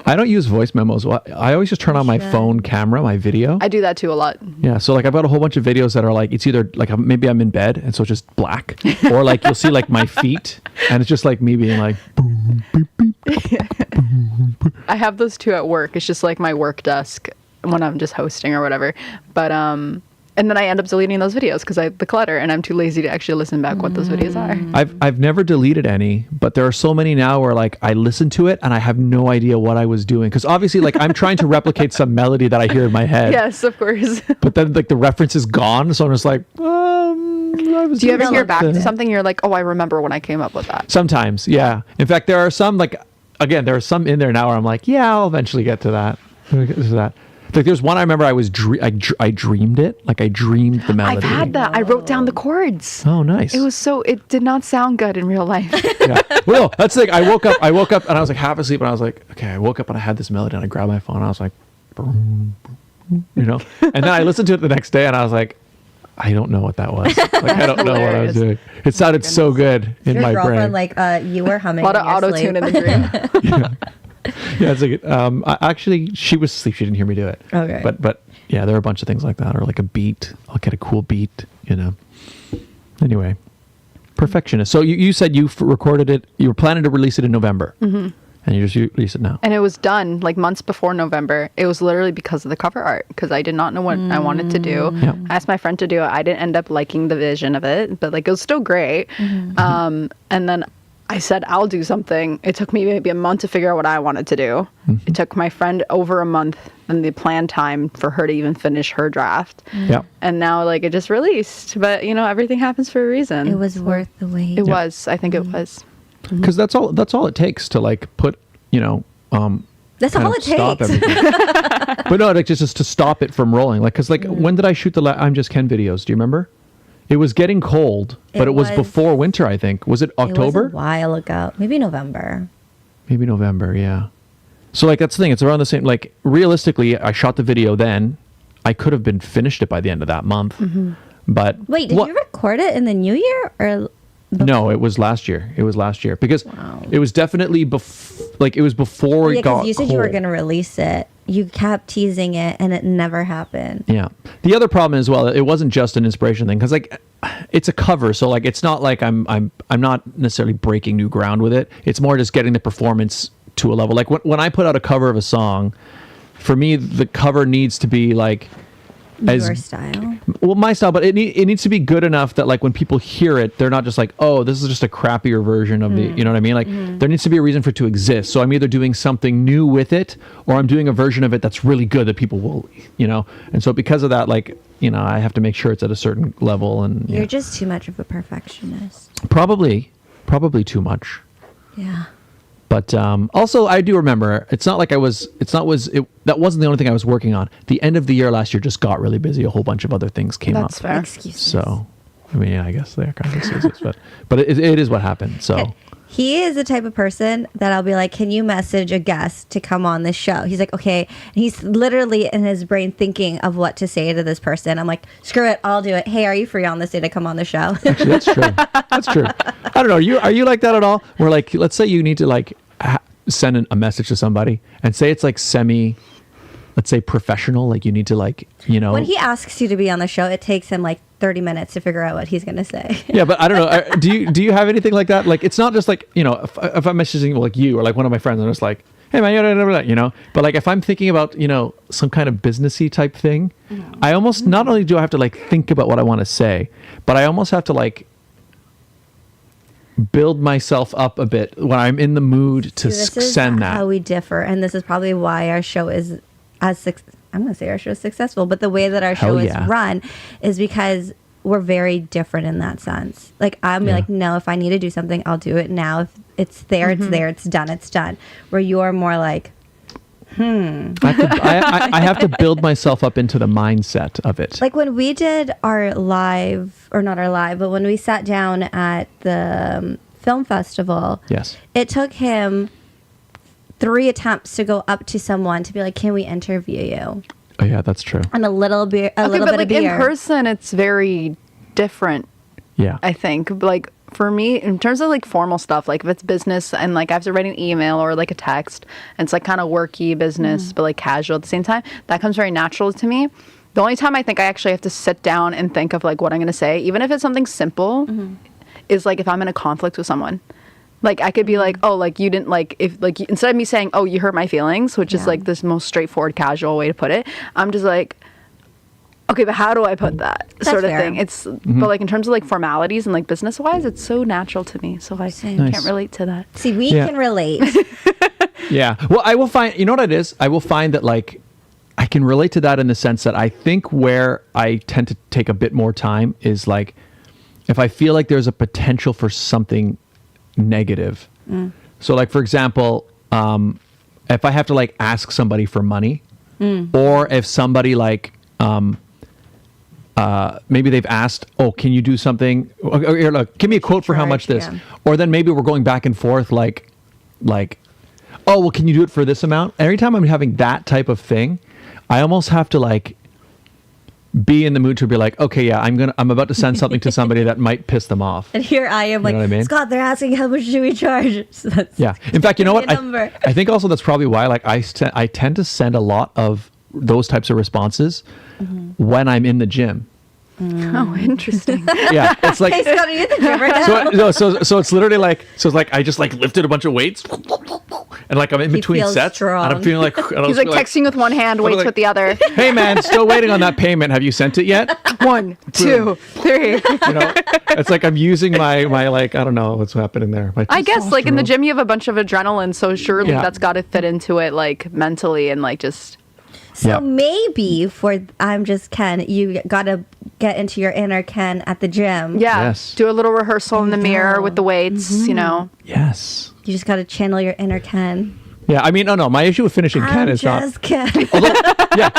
I don't use voice memos. I always just turn on my phone camera, my video. I do that too a lot. Yeah, so like I've got a whole bunch of videos that are like, it's either like maybe I'm in bed and so it's just black, or like you'll see like my feet and it's just like me being like boom, beep, beep, boom, boom. I have those two at work. It's just like my work desk when I'm just hosting or whatever. But and then I end up deleting those videos because the clutter, and I'm too lazy to actually listen back what those videos are. I've never deleted any, but there are so many now where like I listen to it and I have no idea what I was doing, because obviously like I'm trying to replicate some melody that I hear in my head. Yes, of course. But then like the reference is gone, so I'm just like, do you ever hear back to something you're like, oh, I remember when I came up with that? Sometimes, yeah. In fact, there are some there are some in there now where I'm like, yeah, I'll eventually get to that. Like there's one I remember I dreamed it. Like I dreamed the melody. I've had that. I wrote down the chords. Oh, nice. It did not sound good in real life. Yeah. Well, that's like I woke up and I was like half asleep, and I was like, okay, I woke up and I had this melody, and I grabbed my phone and I was like, boom, boom, you know. And then I listened to it the next day, and I was like, I don't know what that was. Like, I don't know what I was doing. It sounded so good in Your my girlfriend, brain. you were humming. A lot of in your auto tune in the dream. Yeah, it's like actually, she was asleep. She didn't hear me do it. Okay. But yeah, there are a bunch of things like that, or like a beat. I'll get a cool beat, you know. Anyway, perfectionist. So you said you recorded it. You were planning to release it in November, and you just release it now. And it was done like months before November. It was literally because of the cover art, because I did not know what I wanted to do. Yeah. I asked my friend to do it. I didn't end up liking the vision of it, but like it was still great. And then I said, I'll do something. It took me maybe a month to figure out what I wanted to do. It took my friend over a month and the planned time for her to even finish her draft. Yeah. And now like it just released. But you know, everything happens for a reason. It was worth the wait. It was. I think it was. Because that's all it takes to like put, you know, That's kind all of it stop takes. everything. But no, like just to stop it from rolling. Like, because like when did I shoot the I'm Just Ken videos? Do you remember? It was getting cold, but it was before winter, I think. Was it October? It was a while ago. Maybe November. Maybe November, yeah. So like that's the thing. It's around the same. Like realistically, I shot the video then. I could have been finished it by the end of that month. But Wait, did you record it in the new year or? No, it was last year. It was last year because it was definitely it was before it got because you said cold. you were going to release it. You kept teasing it, and it never happened. Yeah. The other problem is, well, it wasn't just an inspiration thing because like it's a cover, so like it's not like I'm not necessarily breaking new ground with it. It's more just getting the performance to a level. Like when I put out a cover of a song, for me the cover needs to be like Your style. Well, my style, but it needs to be good enough that like when people hear it, they're not just like, oh, this is just a crappier version of the, you know what I mean? Like there needs to be a reason for it to exist. So I'm either doing something new with it, or I'm doing a version of it that's really good that people will, you know. And so because of that, like, you know, I have to make sure it's at a certain level. And You're just too much of a perfectionist. probably too much. Yeah. But also, I do remember, that wasn't the only thing I was working on. The end of the year last year just got really busy. A whole bunch of other things came up. That's fair. Excuses. So, I mean, yeah, I guess they're kind of excuses, but it is what happened. So He is the type of person that I'll be like, can you message a guest to come on this show? He's like, okay. And he's literally in his brain thinking of what to say to this person. I'm like, screw it, I'll do it. Hey, are you free on this day to come on the show? actually, that's true. That's true. I don't know. Are you like that at all? Where like, let's say you need to like send a message to somebody and say it's like let's say professional. Like you need to like, you know. When he asks you to be on the show, it takes him like 30 minutes to figure out what he's going to say. Yeah, but I don't know. Do you have anything like that? Like, it's not just like, you know, if I'm messaging like you or like one of my friends, I'm just like, hey man, you know. But like if I'm thinking about, you know, some kind of businessy type thing, I almost not only do I have to like think about what I want to say, but I almost have to like build myself up a bit when I'm in the mood to send that. How we differ, and this is probably why our show is I'm going to say our show is successful, but the way that our show is run is because we're very different in that sense. Like I'm like, no, if I need to do something, I'll do it now. If it's there, it's there, it's done. Where you're more like, I have to build myself up into the mindset of it. Like when we did our live, or not our live, but when we sat down at the film festival, yes, it took him 3 attempts to go up to someone to be like, can we interview you? Oh yeah, that's true. And a little bit but of like beer. in person, it's very different. Yeah, I think like for me, in terms of like formal stuff, like if it's business and like I have to write an email or like a text, and it's like kind of worky business, but like casual at the same time, that comes very natural to me. The only time I think I actually have to sit down and think of like what I'm going to say, even if it's something simple, is like if I'm in a conflict with someone. Like I could be like, oh, like you didn't like, if like instead of me saying, oh, you hurt my feelings, which is like this most straightforward, casual way to put it, I'm just like, okay, but how do I put that sort of thing? It's but like in terms of like formalities and like business wise, it's so natural to me, so I can't relate to that. See, we can relate. Yeah. Well, I will find, you know what it is? I will find that like I can relate to that in the sense that I think where I tend to take a bit more time is like if I feel like there's a potential for something negative. So like for example, if I have to like ask somebody for money, or if somebody like maybe they've asked, oh, can you do something, or look, give me a quote for how much this, or then maybe we're going back and forth like oh, well, can you do it for this amount? Every time I'm having that type of thing, I almost have to like be in the mood to be like, okay, yeah, I'm about to send something to somebody that might piss them off. And here I am, You know what I mean? Scott, they're asking how much do we charge? So Yeah. In fact, you know give what? me a number. I think also that's probably why like I tend to send a lot of those types of responses when I'm in the gym. Oh, interesting. Yeah, it's like Hey, Scott, are you at the gym right now? so it's literally like it's like I just like lifted a bunch of weights and like I'm in between feels sets strong. and I'm feeling like and I He's was like like, texting with one hand, weights like- with the other. hey man, still waiting on that payment. Have you sent it yet? 1, 2, 3. You know, it's like I'm using my like I don't know what's happening there. My I guess like in the testosterone. gym you have a bunch of adrenaline, so surely Yeah. that's got to fit into it like mentally and like just So Yeah. maybe for I'm Just Ken, you gotta get into your inner Ken at the gym. Yes. do a little rehearsal in the mirror with the weights, you know. Yes. You just gotta channel your inner Ken. Yeah, I mean, no. My issue with finishing Ken I'm is not. just Ken. Yeah,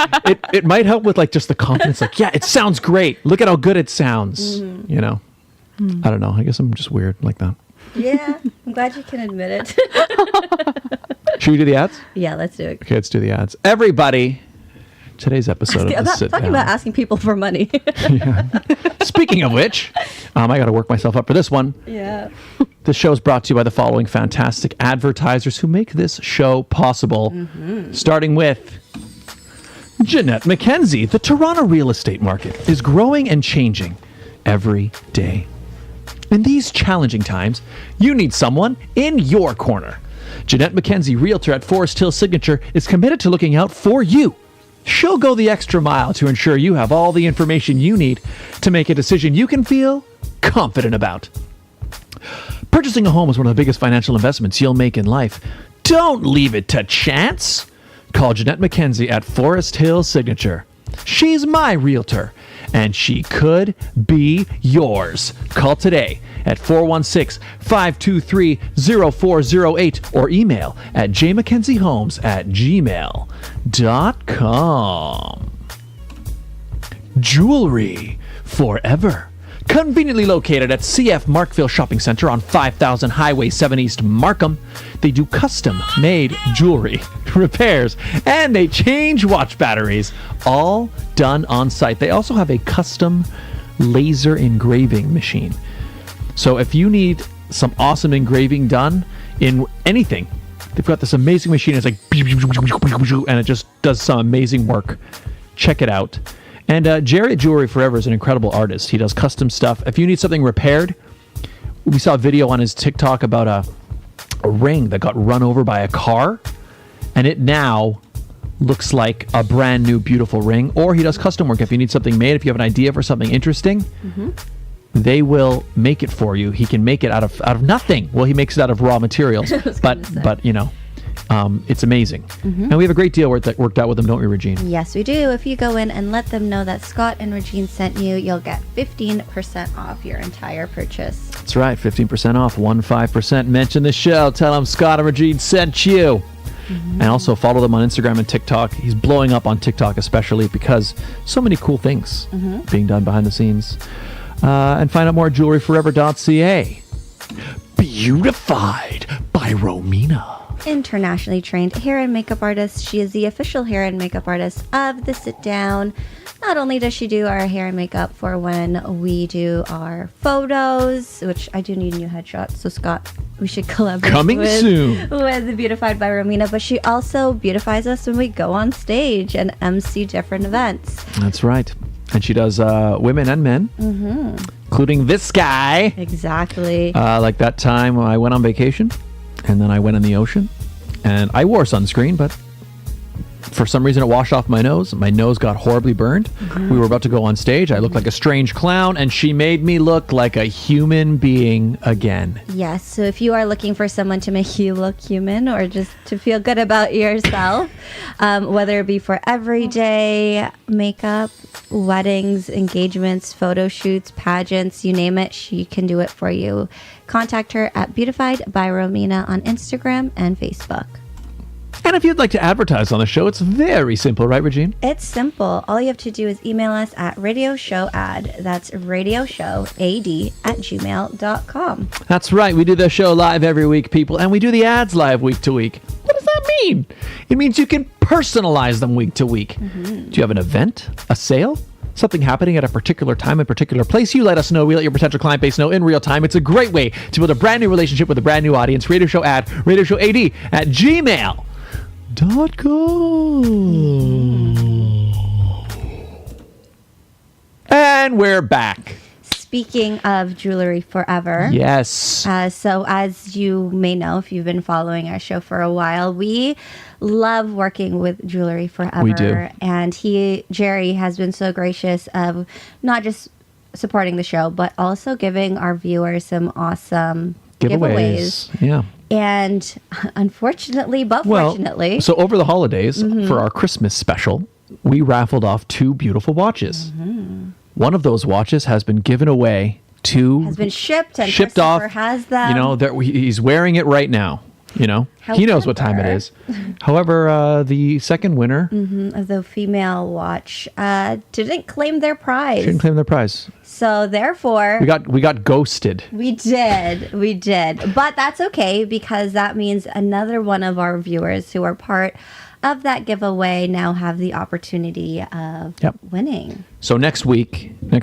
it might help with like just the confidence. Like, yeah, it sounds great. Look at how good it sounds. You know, I don't know. I guess I'm just weird like that. Yeah, I'm glad you can admit it. Should we do the ads? Yeah, let's do it. Okay, let's do the ads. Everybody, today's episode of the Sit Talking Down. about asking people for money. Speaking of which, I got to work myself up for this one. Yeah. This show is brought to you by the following fantastic advertisers who make this show possible. Starting with Jeanette McKenzie. The Toronto real estate market is growing and changing every day. In these challenging times, you need someone in your corner. Jeanette McKenzie, Realtor at Forest Hill Signature, is committed to looking out for you. She'll go the extra mile to ensure you have all the information you need to make a decision you can feel confident about. Purchasing a home is one of the biggest financial investments you'll make in life. Don't leave it to chance. Call Jeanette McKenzie at Forest Hill Signature. She's my realtor, and she could be yours. Call today at 416-523-0408 or email at jmckenziehomes@gmail.com. Jewelry forever. Conveniently located at CF Markville Shopping Center on 5000 Highway 7 East, Markham. They do custom-made jewelry, repairs, and they change watch batteries, all done on site. They also have a custom laser engraving machine. So if you need some awesome engraving done in anything, they've got this amazing machine. It's like, and it just does some amazing work. Check it out. And Jerry at Jewelry Forever is an incredible artist. He does custom stuff. If you need something repaired, we saw a video on his TikTok about a ring that got run over by a car, and it now looks like a brand new, beautiful ring. Or he does custom work. If you need something made, if you have an idea for something interesting, they will make it for you. He can make it out of nothing. Well, he makes it out of raw materials, but you know, it's amazing. And we have a great deal worked out with them, don't we, Regine? Yes, we do. If you go in and let them know that Scott and Regine sent you, you'll get 15% off your entire purchase. That's right, 15% off, 15%. Mention the show. Tell them Scott and Regine sent you. And also follow them on Instagram and TikTok. He's blowing up on TikTok especially because so many cool things being done behind the scenes. And find out more at jewelryforever.ca. Beautified by Romina. Internationally trained hair and makeup artist. She is the official hair and makeup artist of the Sit Down. Not only does she do our hair and makeup for when we do our photos, which I do need new headshots, so Scott, we should collaborate Coming soon. with Beautified by Romina, but she also beautifies us when we go on stage and MC different events. That's right. And she does women and men, including this guy. Exactly. Like that time I went on vacation and then I went in the ocean and I wore sunscreen, but for some reason it washed off my nose. My nose got horribly burned. We were about to go on stage. I looked like a strange clown and she made me look like a human being again. Yes, so if you are looking for someone to make you look human or just to feel good about yourself, whether it be for everyday makeup, weddings, engagements, photo shoots, pageants, you name it, she can do it for you. Contact her at Beautified by Romina on Instagram and Facebook. And if you'd like to advertise on the show, it's very simple, right, Regine? It's simple. All you have to do is email us at radioshowad. That's radioshowad@gmail.com. That's right. We do the show live every week, people, and we do the ads live week to week. What does that mean? It means you can personalize them week to week. Do you have an event, a sale, something happening at a particular time and particular place? You let us know. We let your potential client base know in real time. It's a great way to build a brand new relationship with a brand new audience. Radio show ad, radioshowad@gmail.com. And we're back. Speaking of Jewelry Forever. Yes. So as you may know, if you've been following our show for a while, we love working with Jewelry Forever. We do. And Jerry has been so gracious of not just supporting the show, but also giving our viewers some awesome giveaways. Yeah. And unfortunately, but fortunately. So over the holidays, for our Christmas special, we raffled off 2 beautiful watches. One of those watches has been given away to... Has been shipped and shipped Christopher off. has them. You know, he's wearing it right now. You know, he knows what time it is. However, the second winner of the female watch didn't claim their prize. Didn't claim their prize. So therefore, we got ghosted. We did, but that's okay because that means another one of our viewers who are part of that giveaway now have the opportunity of winning. So next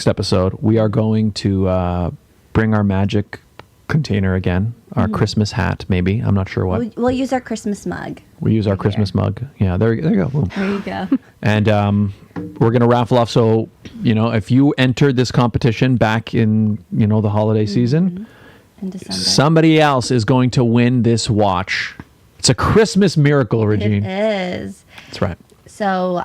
episode, we are going to bring our magic container again, our Christmas hat, maybe. I'm not sure what. We'll use our Christmas mug. We use our Christmas mug. Yeah, there you go. Boom. There you go. And we're going to raffle off. So, you know, if you entered this competition back in, you know, the holiday season, in December, somebody else is going to win this watch. It's a Christmas miracle, Regine. It is. That's right. So,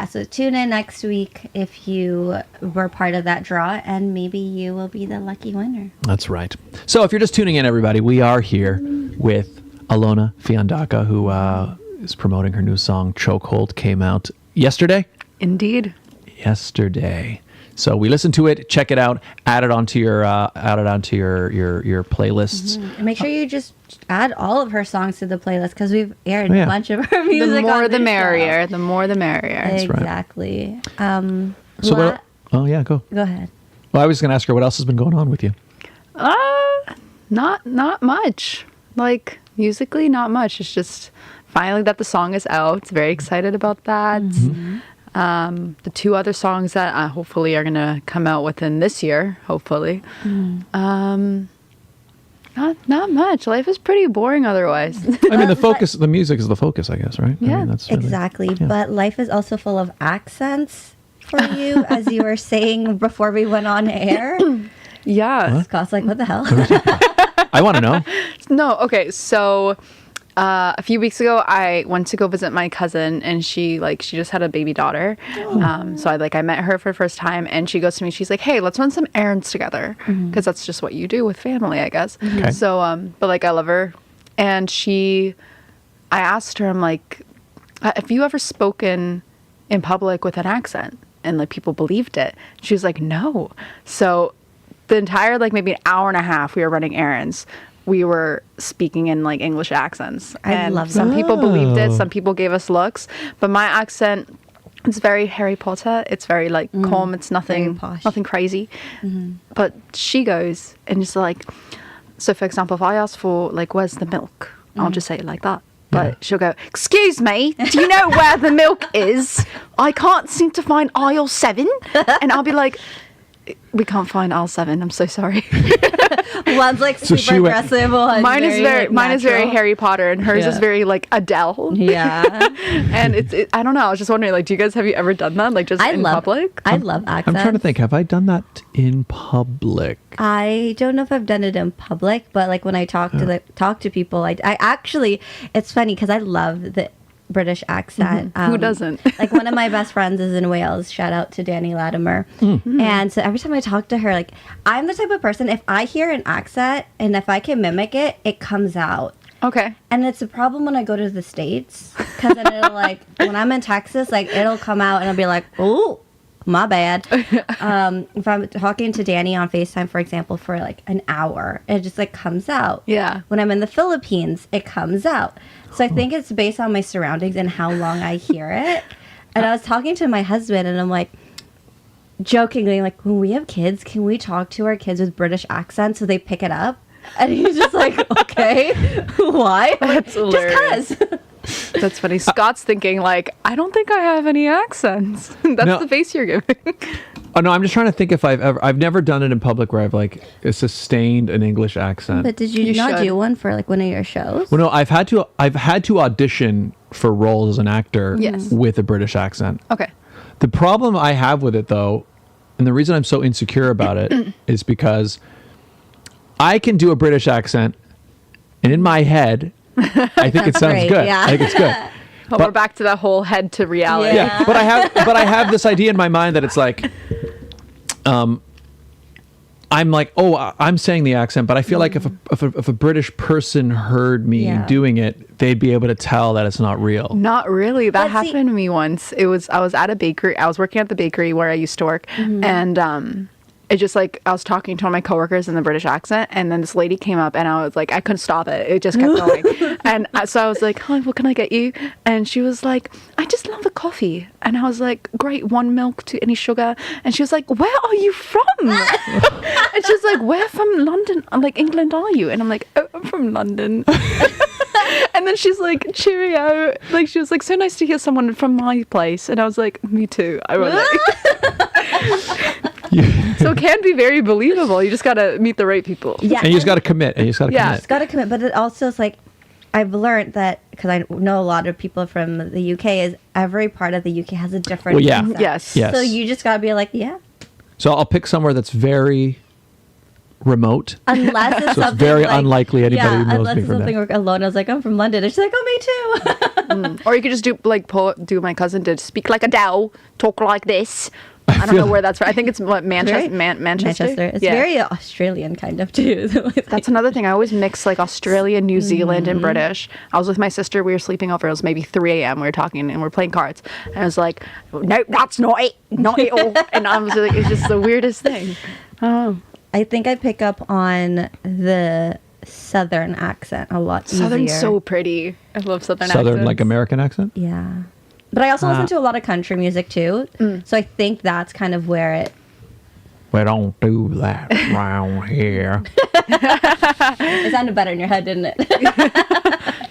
so tune in next week if you were part of that draw, and maybe you will be the lucky winner. That's right. So if you're just tuning in, everybody, we are here with Alona Fiandaca, who is promoting her new song, Chokehold, came out yesterday. Indeed. Yesterday. So we listened to it, check it out, add it onto your playlists. And make sure you just add all of her songs to the playlist because we've aired a bunch of her music. The more the merrier. The more the merrier. Exactly. Right. Go ahead. Well, I was going to ask her what else has been going on with you. Not much. Like musically, not much. It's just finally that the song is out. It's very excited about that. The 2 other songs that hopefully are going to come out within this year, hopefully. Not much. Life is pretty boring otherwise. I mean, the music is the focus, I guess, right? Yeah, I mean, that's really, exactly. Yeah. But life is also full of accents for you, as you were saying before we went on air. Yeah. What? Scott's like, what the hell? I want to know. No, okay, so... a few weeks ago, I went to go visit my cousin, and she just had a baby daughter. So I met her for the first time, and she goes to me, she's like, "Hey, let's run some errands together," because that's just what you do with family, I guess. Okay. So, but I love her, and I asked her, I'm like, "Have you ever spoken in public with an accent?" And people believed it. She was like, "No." So the entire maybe an hour and a half, we were running errands. We were speaking in English accents. I love that. Some people believed it. Some people gave us looks. But my accent, it's very Harry Potter. It's very calm. It's nothing crazy. But she goes and it's so for example, if I ask for where's the milk, I'll just say it like that. But she'll go, "Excuse me, do you know where the milk is? I can't seem to find aisle 7. And I'll be like, "We can't find aisle 7. I'm so sorry." One's super aggressive. Mine is very Harry Potter, and hers is very Adele. Yeah. And I don't know. I was just wondering, have you ever done that? In public? I love accents. I'm trying to think. Have I done that in public? I don't know if I've done it in public, but when I talk to people, I actually, it's funny because I love the British accent. Who doesn't? One of my best friends is in Wales. Shout out to Danny Latimer. And so every time I talk to her, I'm the type of person, if I hear an accent and if I can mimic it, it comes out. Okay. And it's a problem when I go to the States because then it'll when I'm in Texas, it'll come out and I'll be like, "Oh, my bad." If I'm talking to Danny on FaceTime, for example, for an hour, it just comes out. Yeah. When I'm in the Philippines, it comes out. So I think it's based on my surroundings and how long I hear it. And I was talking to my husband and I'm jokingly, when we have kids, can we talk to our kids with British accents so they pick it up? And he's just okay. Why? That's hilarious. Just 'cause. That's funny. Scott's thinking like, I don't think I have any accents. That's No. the face you're giving. Oh no, I'm just trying to think if I've never done it in public where I've like sustained an English accent. But did you not do one for like one of your shows? Well, no, I've had to audition for roles as an actor Yes. with a British accent. Okay. The problem I have with it though, and the reason I'm so insecure about it is because I can do a British accent, and in my head, I think it sounds great, good. yeah. I think it's good. But we're back to that whole head to reality. Yeah, but I have this idea in my mind that it's like, I'm like, oh, I'm saying the accent, but I feel like if a British person heard me doing it, they'd be able to tell that it's not real. Not really. That But see- happened to me once. I was at a bakery. I was working at the bakery where I used to work, and it just like I was talking to one of my coworkers in the British accent, and then this lady came up, and I was like, I couldn't stop it. It just kept going, and so I was like, "Hi, what can I get you?" And she was like, "I just love a coffee," and I was like, "Great, 1 milk to any sugar," and she was like, "Where are you from?" And she's like, "Where from London? I'm like, England, are you?" And I'm like, "Oh, I'm from London." And then she's like, cheerio. Like, she was like, so nice to hear someone from my place. And I was like, me too. I was like, so it can be very believable. You just got to meet the right people. Yeah. And you just got to commit. It's got to commit, but it also is like, I've learned that because I know a lot of people from the UK is every part of the UK has a different. Well, yeah. accent. Yes. Yes. So you just gotta be like, yeah. So I'll pick somewhere that's very remote. Unless it's So it's something very like, unlikely anybody knows unless me it's from something there. where Alona's like, I'm from London, and she's like, oh, me too. Or you could just do like do my cousin did, speak like a Dow, talk like this. I don't know where that's from. I think it's what Manchester. Manchester. It's Yeah. very Australian kind of too. That's another thing. I always mix like Australian, New Zealand, and British. I was with my sister. We were sleeping over. It was maybe 3 a.m. We were talking and we are playing cards. And I was like, "No, that's not it. Not at all." And I was like, "It's just the weirdest thing." Oh, I think I pick up on the Southern accent a lot Southern's easier. so pretty. I love Southern Southern, accents. like American accent? Yeah. But I also listen to a lot of country music too. So I think that's kind of where it. We don't do that around here. It sounded better in your head, didn't it?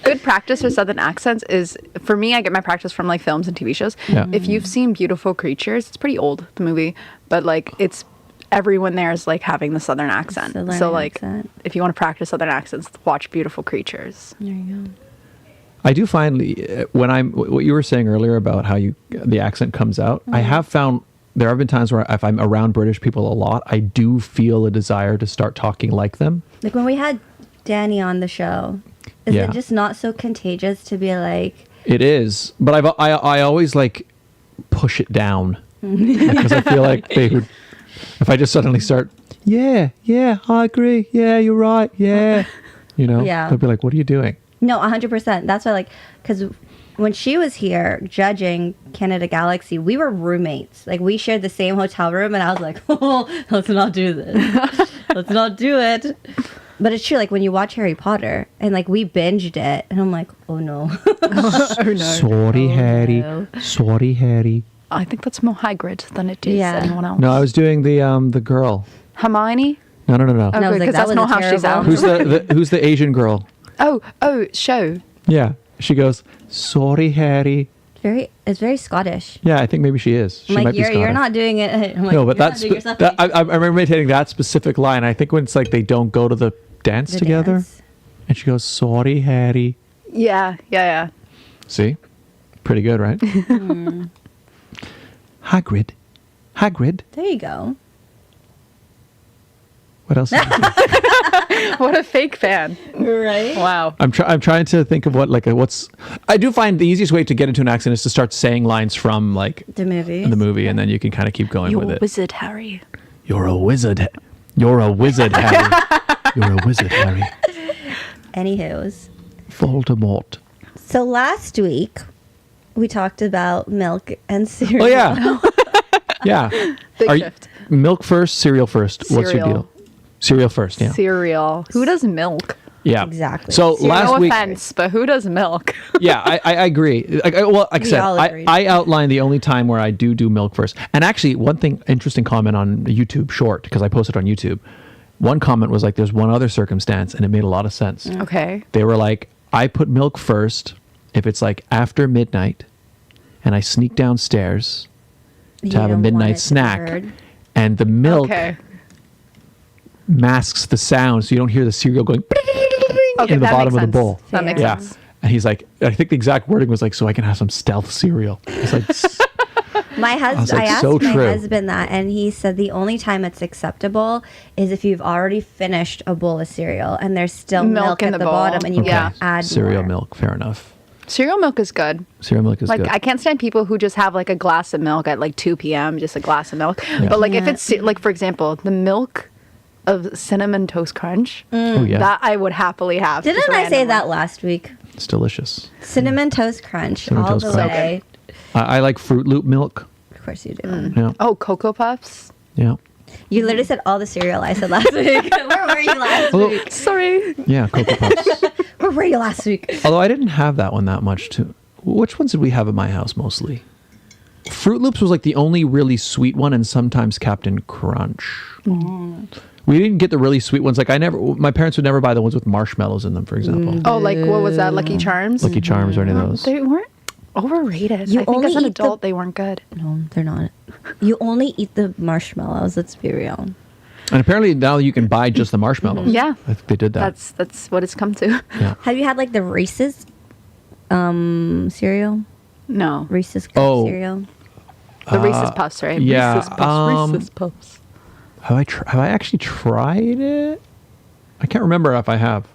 Good practice for Southern accents is, for me, I get my practice from like films and TV shows. Yeah. If you've seen Beautiful Creatures, it's pretty old, the movie, but like it's everyone there is like having the Southern accent. Southern so like accent. if you want to practice Southern accents, watch Beautiful Creatures. There you go. I do find what you were saying earlier about how the accent comes out. I have found there have been times where if I'm around British people a lot, I do feel a desire to start talking like them. Like when we had Danny on the show, is it just not so contagious to be like? It is, but I always like push it down because I feel like they would. If I just suddenly start, yeah, I agree, yeah, you're right, yeah, they'll be like, what are you doing? No, 100%. That's why, like, because when she was here judging Canada Galaxy, we were roommates. Like, we shared the same hotel room, and I was like, oh, let's not do this. Let's not do it. But it's true, like, when you watch Harry Potter, and, like, we binged it, and I'm like, oh, no. Oh no. Sorry, Harry. no. Sorry, Harry. I think that's more Hagrid than it is Yeah. anyone else. No, I was doing the girl. Hermione? No. Oh, I was good, like, because that that's was not how she's terrible. out. Who's the Asian girl? Oh, show. Yeah, she goes, sorry, Harry. It's very Scottish. Yeah, I think maybe she is. She I'm might like, be you're Scottish. not doing it. I'm like, No, but you're not that's doing yourself that, any- I remember imitating that specific line. I think when it's like they don't go to the dance The together, dance. and she goes, sorry, Harry. Yeah. See, pretty good, right? Hagrid. There you go. What else? What a fake fan. Right? Wow. I'm trying to think of what's. I do find the easiest way to get into an accent is to start saying lines from like The movie. and then you can kind of keep going You're with a it. wizard, Harry. You're a wizard. You're a wizard, Harry. You're a wizard, Harry. Anywho's. Voldemort. So last week, we talked about milk and cereal. Oh yeah, yeah. Big Are shift. Milk first, cereal first. What's your Cereal. deal? Cereal first. Yeah. Cereal. Who does milk? Yeah. Exactly. So Cereal. last No week, offense, but who does milk? yeah, I agree. Like I We said, all agreed. I outlined the only time where I do milk first. And actually, one thing, interesting comment on the YouTube short, because I posted on YouTube. One comment was like, there's one other circumstance, and it made a lot of sense. Okay. They were like, I put milk first if it's like after midnight and I sneak downstairs to have a midnight snack and the milk masks the sound so you don't hear the cereal going in the bottom of the bowl. That makes sense. And he's like, I think the exact wording was like, so I can have some stealth cereal. It's like, my husband, I asked so my true. husband that, and he said the only time it's acceptable is if you've already finished a bowl of cereal and there's still milk in at the the bowl. bottom, and you can add cereal more. milk. Fair enough. Cereal milk is good. Cereal milk is Like, good. I can't stand people who just have like a glass of milk at like 2 p.m., just a glass of milk. But like if it's like, for example, the milk of Cinnamon Toast Crunch, Oh yeah, that I would happily have. Didn't just I say randomly. that last week? it's delicious. Cinnamon Toast Crunch, Cinnamon all Toast the Crunch. way. I like Fruit Loop milk. Of course you do. Yeah, Oh, Cocoa Puffs. yeah, You literally said all the cereal I said last week. Where were you last week? Sorry. yeah. Cocoa Puffs. Where were you last week? Although I didn't have that one that much too. Which ones did we have at my house mostly? Fruit Loops was like the only really sweet one, and sometimes Captain Crunch. We didn't get the really sweet ones. Like my parents would never buy the ones with marshmallows in them, for example. Oh, like what was that? Lucky Charms? Lucky Charms or any of those. They weren't overrated. You I think only as an eat the- adult, they weren't good. No, they're not. You only eat the marshmallows. Let's be real. And apparently now you can buy just the marshmallows. Yeah. I think they did that. That's what it's come to. Yeah. Have you had like the Reese's cereal? No. Reese's Cup Oh. cereal? The Reese's Puffs, right? yeah, Reese's Puffs. Reese's Puffs. Have I actually tried it? I can't remember if I have.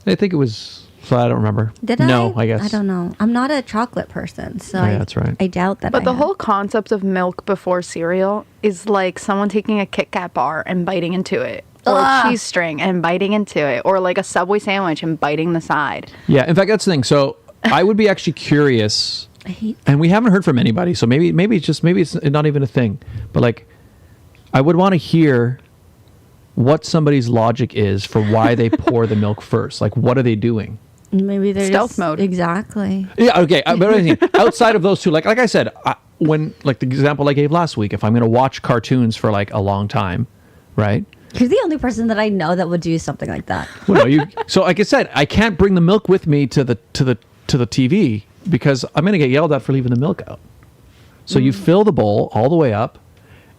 I think it was. So I don't remember. Did I? No, I guess. I don't know. I'm not a chocolate person, so Yeah, that's right. I doubt that. But I the have. whole concept of milk before cereal is like someone taking a Kit Kat bar and biting into it. Or a cheese string and biting into it. Or like a Subway sandwich and biting the side. Yeah, in fact, that's the thing. So I would be actually curious, I hate. and we haven't heard from anybody. So maybe it's not even a thing. But like, I would want to hear what somebody's logic is for why they pour the milk first. Like, what are they doing? Maybe they're Stealth just, mode. Exactly. Yeah, okay. But I mean, outside of those two, like I said, when like the example I gave last week, if I'm going to watch cartoons for like a long time, right? You're the only person that I know that would do something like that. Well, no, so like I said, I can't bring the milk with me to the TV because I'm going to get yelled at for leaving the milk out. So you fill the bowl all the way up,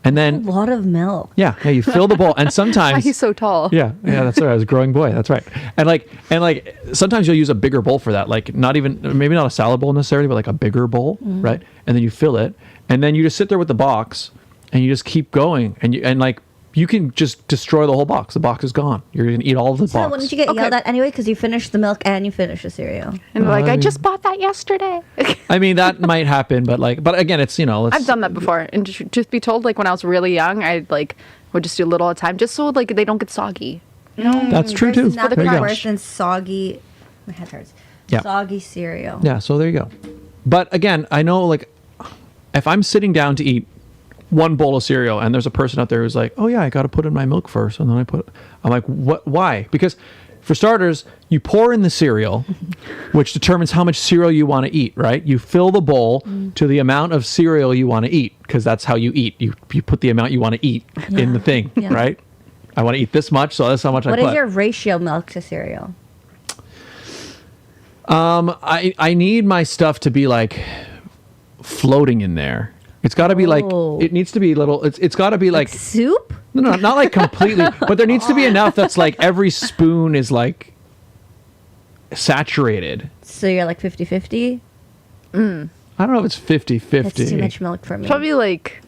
and A then lot of milk. yeah, you fill the bowl, and sometimes He's so tall. yeah, that's right. I was a growing boy. That's right. And like sometimes you'll use a bigger bowl for that. Like maybe not a salad bowl necessarily, but like a bigger bowl, right? And then you fill it, and then you just sit there with the box, and you just keep going, and like you can just destroy the whole box. The box is gone. You're gonna eat all of the So box. wouldn't you get Okay. yelled at anyway because you finished the milk and you finished the cereal? And like, I I mean- just bought that yesterday. I mean, that might happen, but again, it's I've done that before. And just be told, like, when I was really young, I like would just do a little at a time just so like they don't get soggy. That's true too. There's There nothing you go. worse than soggy. My head hurts. Yeah. Soggy cereal. Yeah, so there you go. But again, I know like if I'm sitting down to eat one bowl of cereal and there's a person out there who's like, oh yeah, I got to put in my milk first, and then I'm like, what? Why? Because for starters, you pour in the cereal, which determines how much cereal you want to eat, right? You fill the bowl to the amount of cereal you want to eat because that's how you eat. You put the amount you want to eat in the thing, Yeah. right? I want to eat this much, so that's how much I What put. is your ratio milk to cereal? I need my stuff to be like floating in there. It's got to be like Oh. it needs to be little. It's got to be like Soup? no, not like completely, but there needs to be enough that's like every spoon is like saturated. So you're like 50-50? I don't know if it's 50-50. That's too much milk for me. Probably like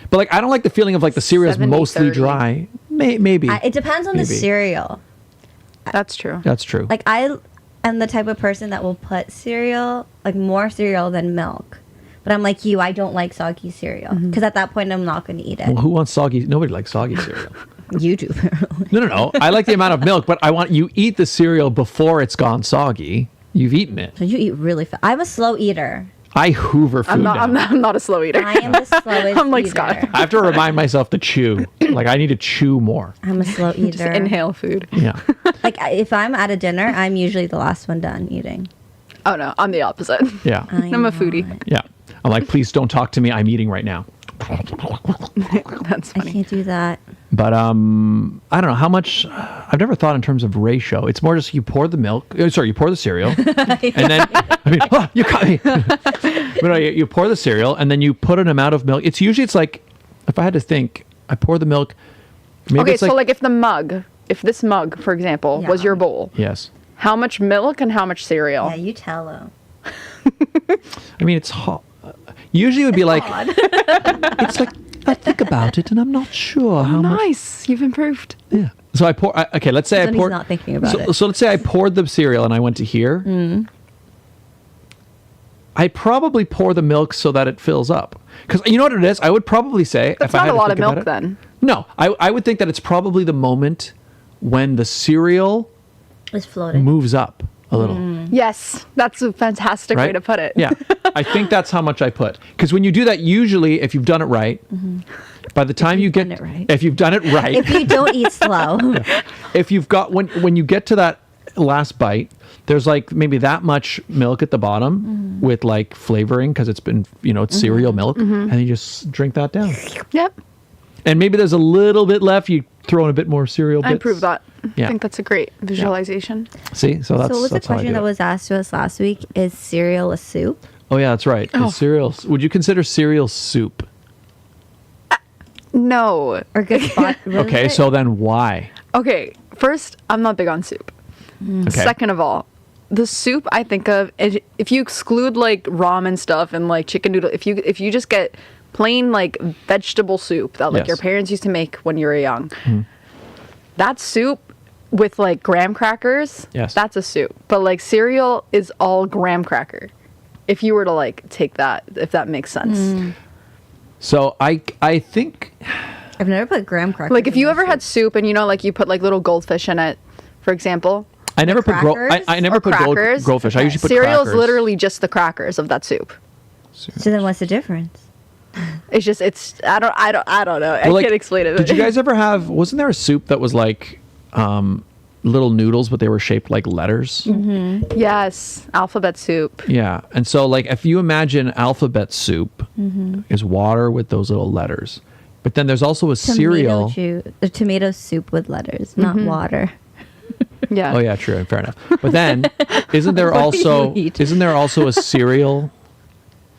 But like I don't like the feeling of like the cereal is 70-30. mostly dry. Maybe It depends on the Maybe. cereal. that's true. that's true. Like I am the type of person that will put cereal, like more cereal than milk. But I'm like you, I don't like soggy cereal. Because at that point, I'm not going to eat it. Well, who wants soggy? Nobody likes soggy cereal. You do. No. I like the amount of milk, but I want you eat the cereal before it's gone soggy. You've eaten it. So you eat really fast. I'm a slow eater. I hoover food down. I'm not a slow eater. I am the slowest I'm like eater. Scott. I have to remind myself to chew. Like I need to chew more. I'm a slow eater. Just inhale food. Yeah. Like if I'm at a dinner, I'm usually the last one done eating. Oh no, I'm the opposite. Yeah. I'm a foodie. Yeah. I'm like, please don't talk to me. I'm eating right now. That's I funny. can't do that. But I don't know how much. I've never thought in terms of ratio. It's more just you pour the milk. You pour the cereal, and then you caught me. But no, you pour the cereal, and then you put an amount of milk. It's like, if I had to think, I pour the milk. Maybe Okay, it's so like if this mug, for example, was your bowl. Yes. How much milk and how much cereal? Yeah, you tell them. I mean, it's hot. Usually it would be like, it's like, I think about it and I'm not sure how much. Nice, you've improved. Yeah. So I pour, okay, let's say I Then poured. he's not thinking about it. So let's say I poured the cereal and I went to here. I probably pour the milk so that it fills up. Because you know what it is? I would probably say. That's if I not had a to lot of think about milk then. No, I would think that it's probably the moment when the cereal It's floating. moves up a little. Yes, that's a fantastic way Right? to put it. Yeah. I think that's how much I put. Because when you do that, usually, if you've done it right, by the time you get, done it right. if you've done it right, If you don't eat slow. if you've got, when you get to that last bite, there's like maybe that much milk at the bottom with like flavoring because it's been, it's cereal milk. And you just drink that down. Yep. And maybe there's a little bit left. You throw in a bit more cereal bits. I approve that. Yeah. I think that's a great visualization. See? So that's So was the that's how I question do that it. was asked to us last week, is cereal a soup? Oh, yeah, that's right. Is cereal, would you consider cereal soup? No. Or good spot? Okay, so then why? Okay, first, I'm not big on soup. Okay. Second of all, the soup I think of, if you exclude like ramen stuff and like chicken noodle, if you just get plain like vegetable soup that like Yes. your parents used to make when you were young, that soup with like graham crackers, Yes. that's a soup. But like cereal is all graham cracker. If you were to like take that, if that makes sense. So I think, I've never put graham crackers. Like if in you my ever had soup. soup and like you put like little goldfish in it, for example. I never put crackers I never Or put crackers. goldfish. I usually put Cereal's crackers. literally just the crackers of that soup. So then what's the difference? It's just I don't know. I Well, like, can't explain it. Did you guys ever have? Wasn't there a soup that was like little noodles, but they were shaped like letters? Yes, alphabet soup. Yeah, and so like if you imagine alphabet soup is water with those little letters, but then there's also a cereal. Tomato soup with letters, not water. Yeah. Oh yeah, true, fair enough. But then isn't there What do you also eat? isn't there also a cereal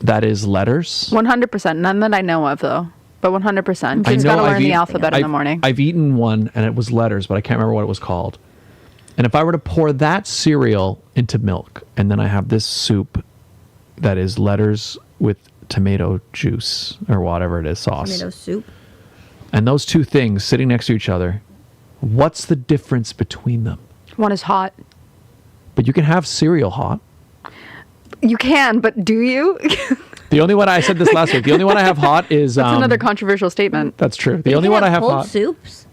that is letters? 100%. None that I know of though, but 100%. I Kids gotta know learn I've the eaten- alphabet in the morning. I've eaten one and it was letters, but I can't remember what it was called. And if I were to pour that cereal into milk, and then I have this soup that is letters with tomato juice or whatever it is, sauce, Tomato soup. and those two things sitting next to each other, what's the difference between them? One is hot. But you can have cereal hot. You can, but do you? The only one I said this last week. The only one I have hot is That's another controversial statement. That's true. The You only can one I have cold hot. soups.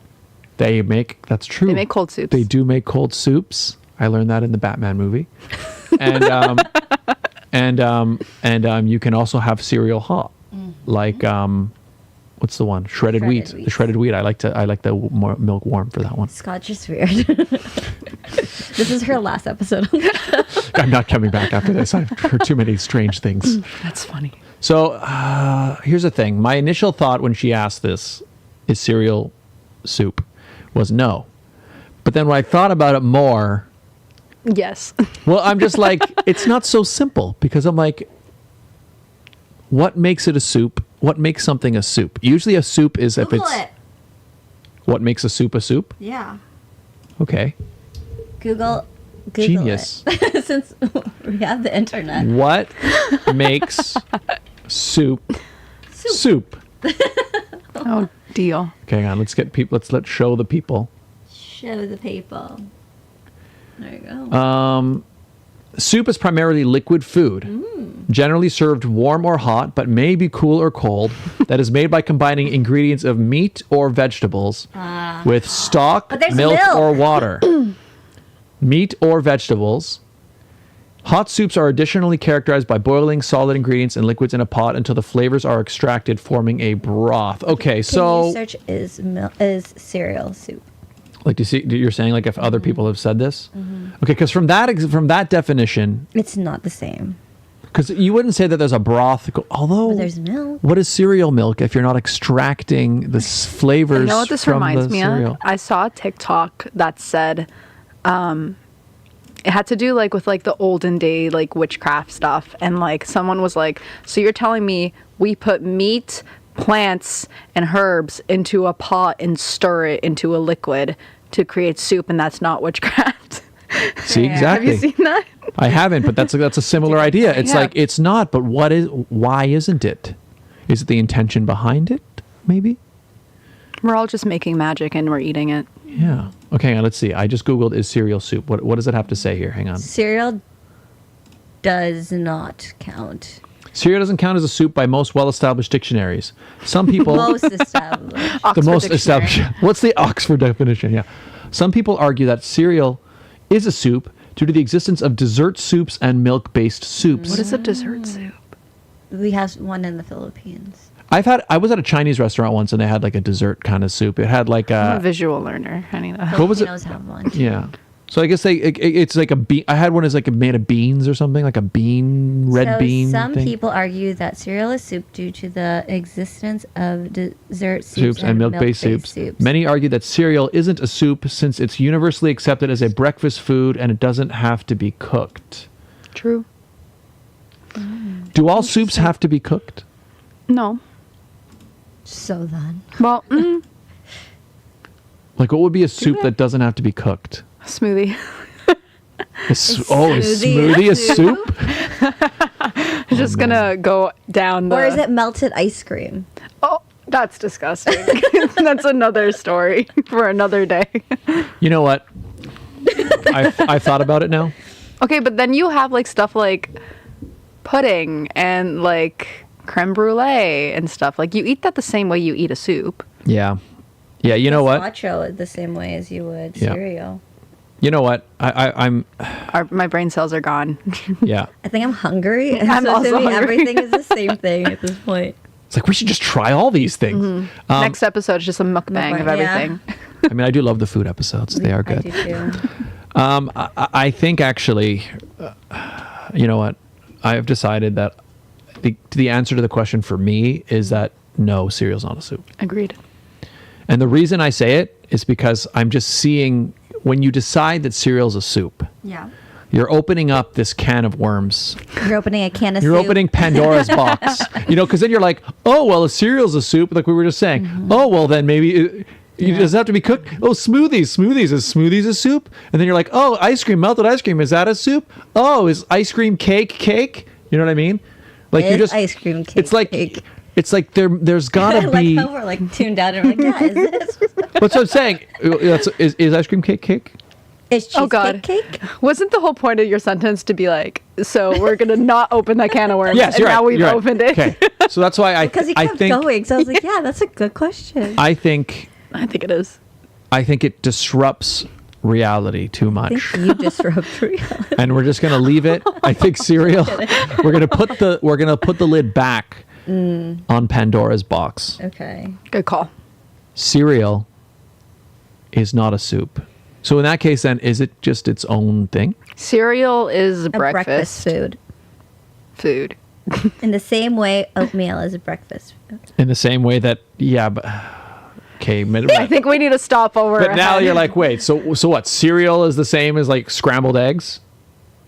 They make. That's true. They make cold soups. They do make cold soups. I learned that in the Batman movie. And you can also have cereal hot, like what's the one? Shredded wheat. Shredded wheat. The shredded wheat. I like the milk warm for that one. Scott just weird. This is her last episode. I'm not coming back after this. I've heard too many strange things. That's funny. So here's the thing. My initial thought when she asked this, is cereal soup, was no. But then when I thought about it more, Yes. well, I'm just like, it's not so simple, because I'm like, what makes it a soup? What makes something a soup? Usually a soup is if Google it's... it. What makes a soup a soup? Yeah. Okay. Google Genius. it. Since we have the internet. What makes soup soup? Oh, deal. Okay, hang on. Let's show the people. Show the people. There you go. Soup is primarily liquid food, generally served warm or hot, but may be cool or cold, that is made by combining ingredients of meat or vegetables with stock, But there's milk, milk. or water. Meat or vegetables. Hot soups are additionally characterized by boiling solid ingredients and liquids in a pot until the flavors are extracted, forming a broth. Okay, Can so you search is cereal soup? like, do you see? You're saying like if other people have said this? Okay, because from that definition, It's not the same. Because you wouldn't say that there's a broth. Although But there's milk. What is cereal milk if you're not extracting the flavors? You know what this from reminds the me cereal? of? I saw a TikTok that said it had to do like with like the olden day like witchcraft stuff, and like someone was like, so you're telling me we put meat, plants, and herbs into a pot and stir it into a liquid to create soup, and that's not witchcraft? See, Yeah. exactly. Have you seen that? I haven't, but that's a similar idea. It's Yeah. like it's not, but why isn't it? Is it the intention behind it? Maybe. We're all just making magic and we're eating it. Yeah. Okay, hang on, let's see. I just Googled is cereal soup. What does it have to say here? Hang on. Cereal does not count. Cereal doesn't count as a soup by most well-established dictionaries. Some people Most established. the Oxford most Dictionary. established. What's the Oxford definition? Yeah. Some people argue that cereal is a soup due to the existence of dessert soups and milk-based soups. What is a dessert soup? We have one in the Philippines. I was at a Chinese restaurant once and they had like a dessert kind of soup. It had like I'm a a visual learner. I need that. What was it? Filipinos have one. yeah. So I guess it's like a bean. I had one as like made of beans or something, like a red bean. Some thing. people argue that cereal is soup due to the existence of dessert Soups and milk-based soups. Many argue that cereal isn't a soup since it's universally accepted as a breakfast food and it doesn't have to be cooked. True. Do all soups have to be cooked? No. So then, Well, Like what would be a soup that doesn't have to be cooked? smoothie. Is smoothie smoothie a soup? Just gonna go down the. or is it melted ice cream? Oh, that's disgusting. That's another story for another day. You know what? I've thought about it now. Okay, but then you have like stuff like pudding and like creme brulee and stuff. Like you eat that the same way you eat a soup. Yeah. Yeah, you know what? Gazpacho the same way as you would Yeah. cereal. You know what? I'm My brain cells are gone. yeah. I think I'm hungry. I'm so also to me, hungry. everything is the same thing at this point. It's like we should just try all these things. Next episode is just a mukbang of Mukbang, yeah. everything. I mean, I do love the food episodes. They are I good. do too. I think actually, you know what? I have decided that the answer to the question for me is that no, cereal's not a soup. Agreed. And the reason I say it is because I'm just seeing when you decide that cereal's a soup, Yeah. you're opening up this can of worms. You're opening a can of You're soup. opening Pandora's box. You know, because then you're like, oh, well, a cereal's a soup, like we were just saying. Oh, well, then maybe it does have to be cooked. Oh, smoothies. Is smoothies a soup? And then you're like, oh, ice cream, melted ice cream. Is that a soup? Oh, is ice cream cake? You know what I mean? Like It you is just ice cream cake. It's like cake. it's like there's I gotta like be. how we're like tuned out and we're like, yeah, is this? That's what I'm saying. Is ice cream cake? Is cheesecake Oh, God. cake? Wasn't the whole point of your sentence to be like, so we're gonna not open that can of worms? Yes, and you're now right. we've you're right. opened it. Okay, so that's why Because he I kept think going. So I was like, yeah, that's a good question. I think I think it is. it disrupts reality too I much. think you disrupt reality. And we're just gonna leave it. I think cereal. We're gonna put the lid back on Pandora's box. Okay. Good call. Cereal is not a soup. So in that case, then is it just its own thing? Cereal is A breakfast food. Food. In the same way, oatmeal is a breakfast food. In the same way that but okay, I think we need to stop over. but now ahead. you're like, wait, so what? Cereal is the same as like scrambled eggs?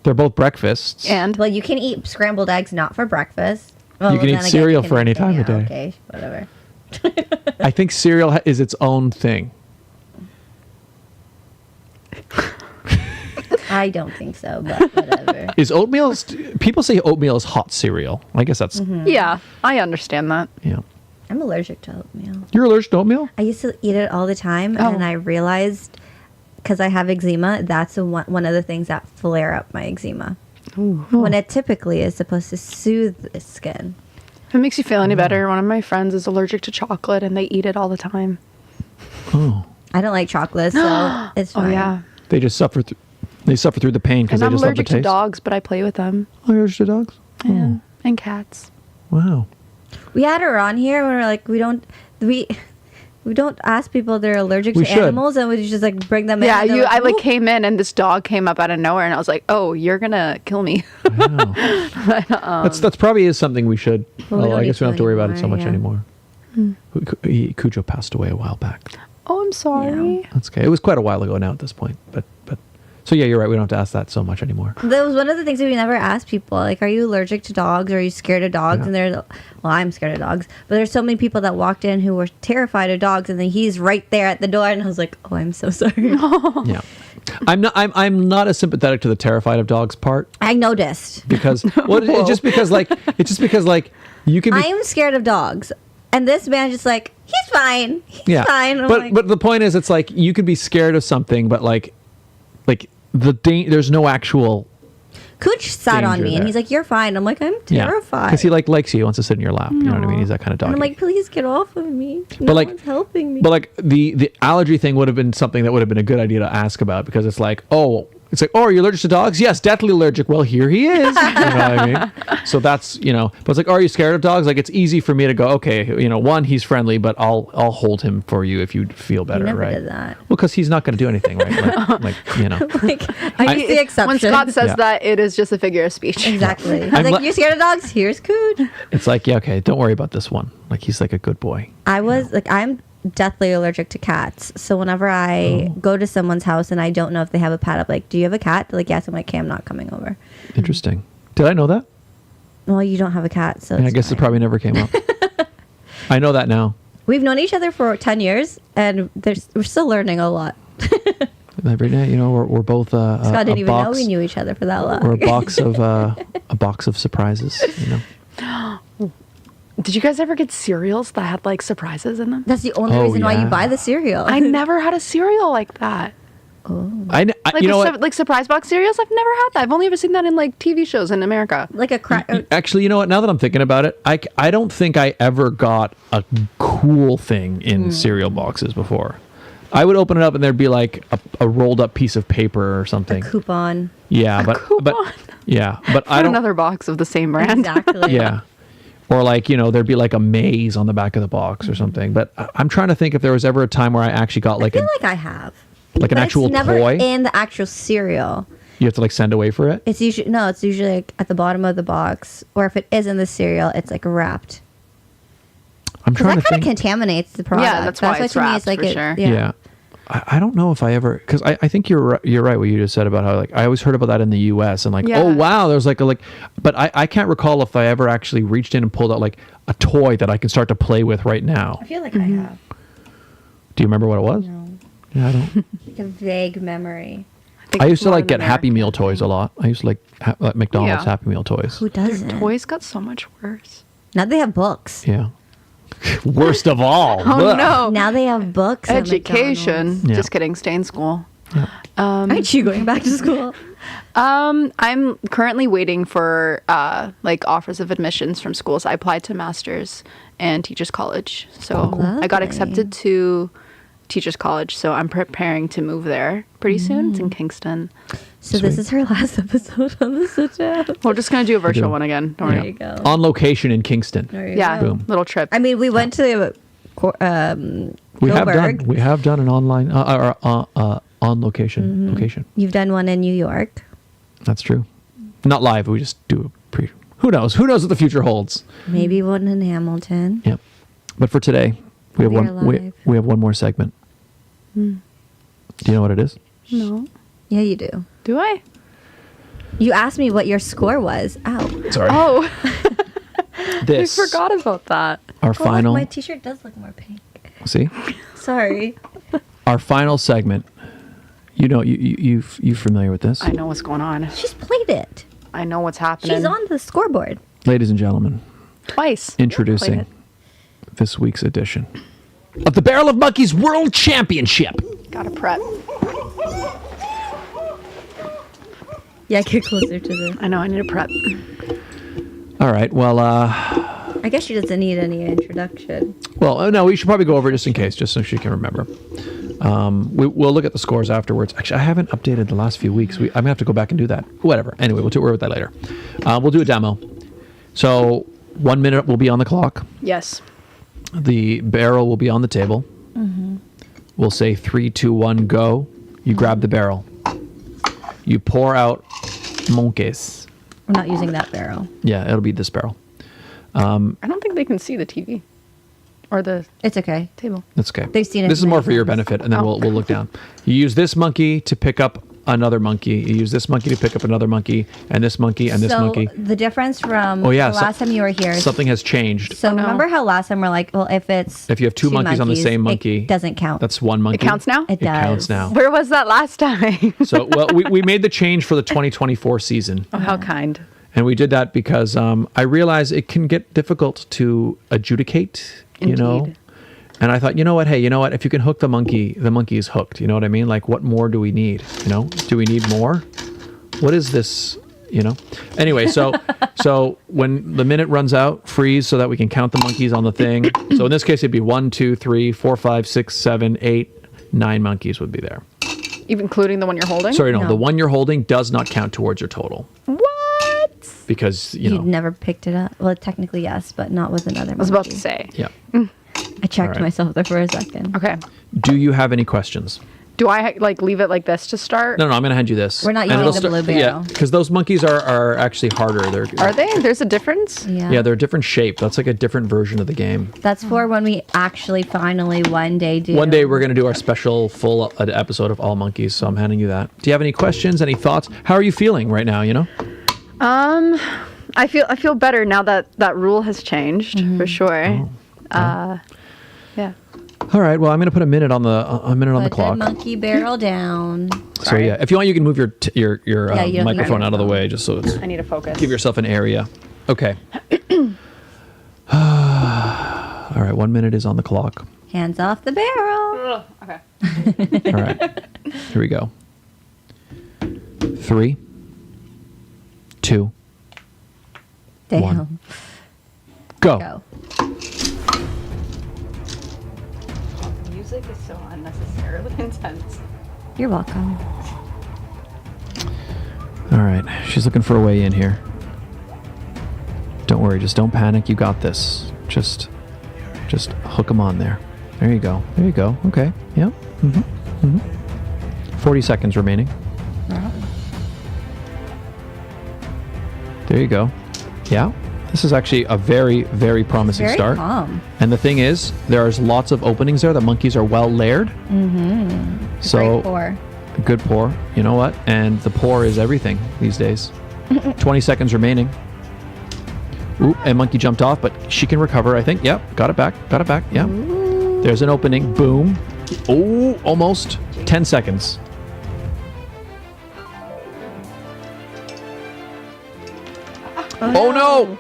They're both breakfasts. and Well, you can eat scrambled eggs not for breakfast. Well, You can then eat again, cereal you for any time of day. Okay, whatever. I think cereal is its own thing. I don't think so, but whatever. Is oatmeal? People say oatmeal is hot cereal. I guess that's yeah, I understand that. yeah. I'm allergic to oatmeal. You're allergic to oatmeal? I used to eat it all the time, Oh. and I realized because I have eczema, that's one of the things that flare up my eczema. When it typically is supposed to soothe the skin. If it makes you feel any better, one of my friends is allergic to chocolate and they eat it all the time. Oh, I don't like chocolate, so it's Oh fine. yeah. they just suffer through. They suffer through the pain because And they I'm just love the allergic to taste. dogs, but I play with them. Oh, you're allergic to dogs? And cats. Wow. We had her on here, and we were like, we We don't ask people if they're allergic We to should. animals, and we just like bring them in. Yeah, and they're I like "Ooh." came in and this dog came up out of nowhere and I was like, "Oh, you're gonna kill me." Wow. That's probably is something we should. Well, we don't I need guess we don't have to worry about it so much anymore, anymore. Cujo passed away a while back. Oh, I'm sorry. That's okay. It was quite a while ago now at this point, but so yeah, you're right. We don't have to ask that so much anymore. That was one of the things that we never ask people. Like, are you allergic to dogs? Or are you scared of dogs? Yeah. And there's, well, I'm scared of dogs, but there's so many people that walked in who were terrified of dogs, and then he's right there at the door, and I was like, oh, I'm so sorry. Yeah, I'm not as sympathetic to the terrified of dogs part I noticed. because it's just because like you can be I am scared of dogs, and this man just like, he's fine. He's fine. I'm but like, but the point is, it's like you could be scared of something, but like there's no actual Cooch sat on danger me, and there. he's like, you're fine. I'm like, I'm terrified. because he like likes you, he wants to sit in your lap. You know what I mean? He's that kind of dog. And I'm like, please get off of me. No like- one's helping me. But like the allergy thing would have been something that would have been a good idea to ask about, because it's like, oh, are you allergic to dogs? Yes, deathly allergic. Well, here he is. You know what I mean? So that's, but it's like, are you scared of dogs? Like, it's easy for me to go, okay, one, he's friendly, but I'll hold him for you if you feel better, never right? did that. Well, because he's not going to do anything, right? like Like, I use the exception. When Scott says Yeah. that, it is just a figure of speech. Exactly. I was I'm like, le- you're scared of dogs? Here's Cooch. It's like, yeah, okay, don't worry about this one. Like, he's like a good boy. I was like, I'm deathly allergic to cats. So whenever I go to someone's house and I don't know if they have a pet, I'm like, do you have a cat? They're like, yes. I'm like, okay, I'm not coming over. Interesting. Did I know that? Well, you don't have a cat, so I it's guess fine. it probably never came up. I know that now. We've known each other for 10 years, and we're still learning a lot. Every day, we're both Scott a didn't even know box. we knew each other for that long. Or a box of surprises. Did you guys ever get cereals that had like surprises in them? That's the only Oh, reason why yeah. you buy the cereal. I never had a cereal like that. Like Like you know what? like surprise box cereals, I've never had that. I've only ever seen that in like TV shows in America. like a crack. Actually, you know what? Now that I'm thinking about it, I don't think I ever got a cool thing in cereal boxes before. I would open it up and there'd be like a rolled up piece of paper or something. coupon. Yeah, but coupon? yeah, but I don't. Another box of the same brand. Exactly. Yeah. Or like, there'd be like a maze on the back of the box or something. But I'm trying to think if there was ever a time where I actually got I like feel like I have. like an But actual it's never toy. in the actual cereal. You have to like send away for it. It's usually like at the bottom of the box, or if it is in the cereal, it's like wrapped. I'm Because trying that to kind think. of contaminates the product. Yeah, that's why it's to me wrapped, for sure. Yeah. I don't know if I ever, because I think you're right what you just said about how like I always heard about that in the U.S. and like, Yeah. oh wow, there's like but I can't recall if I ever actually reached in and pulled out like a toy that I can start to play with right now. I feel like I have. Do you remember what it was? No. Yeah, I don't. Like a vague memory. I used to more like in get Happy America. Meal toys a lot. I used to like McDonald's Yeah. Happy Meal toys. Who doesn't? Toys got so much worse. Now they have books. Yeah. Worst of all. Oh Ugh. no. Now they have books. at Education. McDonald's. Yeah. Just kidding. Stay in school. Aren't you going back to school? I'm currently waiting for like offers of admissions from schools. I applied to Masters and Teachers College, so I got Lovely. accepted to Teachers College. So I'm preparing to move there pretty soon. It's in Kingston. So this is her last episode on the sit down. We're just gonna do a virtual do. one again. Don't There worry. you go. On location in Kingston. There you Yeah, go. Boom. little trip. I mean, we went to We Coburg. have done an online on location. You've done one in New York. That's true. Not live. We just do a pre. Who knows? Who knows what the future holds? Maybe one in Hamilton. Yep. But for today, we have We are one. live. We have one more segment. Do you know what it is? No. Yeah, you do. Do I? You asked me what your score was. Ow. Sorry. Oh, This I forgot about that. our Oh, final. look, my t-shirt does look more pink. See, Sorry. our final segment. You familiar with this, I know what's going on. She's played it. I know what's happening. She's on the scoreboard. ladies and gentlemen? twice. Introducing Played this week's edition of the Barrel of Monkeys World Championship. it. Gotta prep. Yeah, get closer to the... I know. I need to prep. All right. Well, I guess she doesn't need any introduction. no, we should probably go over it just in case, just so she can remember. We'll look at the scores afterwards. Actually, I haven't updated the last few weeks. I'm gonna have to go back and do that. Whatever. Anyway, we'll worry about that later. We'll do a demo. So 1 minute will be on the clock. Yes. The barrel will be on the table. We'll say 3, 2, 1, go. You grab the barrel. You pour out monkeys. We're not using that barrel. Yeah, it'll be this barrel. I don't think they can see the TV or the It's okay. table. That's okay. They've seen it This is many more for your times. benefit, and then we'll look down. You use this monkey to pick up another monkey. You use this monkey to pick up another monkey, and this monkey, and this monkey. The difference from Oh, yeah, the last time you were here. Something has changed. So remember how last time we're like, well, if you have two monkeys on the same monkey, it doesn't count. That's one monkey. It counts now? It does. Counts now. Where was that last time? So, well, we made the change for the 2024 season. Oh, how kind. And we did that because I realized it can get difficult to adjudicate, you know? Indeed. And I thought, you know what? Hey, you know what? If you can hook the monkey is hooked. You know what I mean? Like, what more do we need? You know? Do we need more? What is this? You know? Anyway, so when the minute runs out, freeze so that we can count the monkeys on the thing. So in this case, it'd be 1, 2, 3, 4, 5, 6, 7, 8, 9 monkeys would be there. Even including the one you're holding? Sorry, no. No. The one you're holding does not count towards your total. What? Because, you know. You'd never picked it up. Well, technically yes, but not with another. I was about to say. Yeah. I checked All right. myself there for a second. Okay. Do you have any questions? Do I like leave it like this to start? No, I'm going to hand you this. We're not And using it'll the blue barrel. Yeah, because those monkeys are actually harder. Are they? There's a difference? Yeah, they're a different shape. That's like a different version of the game. That's for when we actually finally one day do. One day we're going to do our special full episode of all monkeys. So I'm handing you that. Do you have any questions? Any thoughts? How are you feeling right now? You know. I feel better now that that rule has changed for sure. Yeah. All right. Well, I'm going to put a minute on the Put the clock. monkey barrel down. So yeah, if you want, you can move your you don't microphone need out of the your way, just so it's I need to focus. give yourself an area. Okay. All right. 1 minute is on the clock. Hands off the barrel. Okay. All right. Here we go. 3, 2, Damn. One. Go. Go. Music is so unnecessarily intense. You're welcome. All right. She's looking for a way in here. Don't worry. Just don't panic. You got this. Just hook them on there. There you go. There you go. Okay. Yep. 40 seconds remaining. There you go. Yeah. This is actually a very, very promising Very start. calm. And the thing is, there's lots of openings there. The monkeys are well layered. So Great pour. good pour. You know what? And the pour is everything these days. 20 seconds remaining. Ooh, and monkey jumped off, but she can recover, I think. Yep, got it back. Got it back. Yeah. There's an opening. Boom. Oh, almost. 10 seconds. Oh no!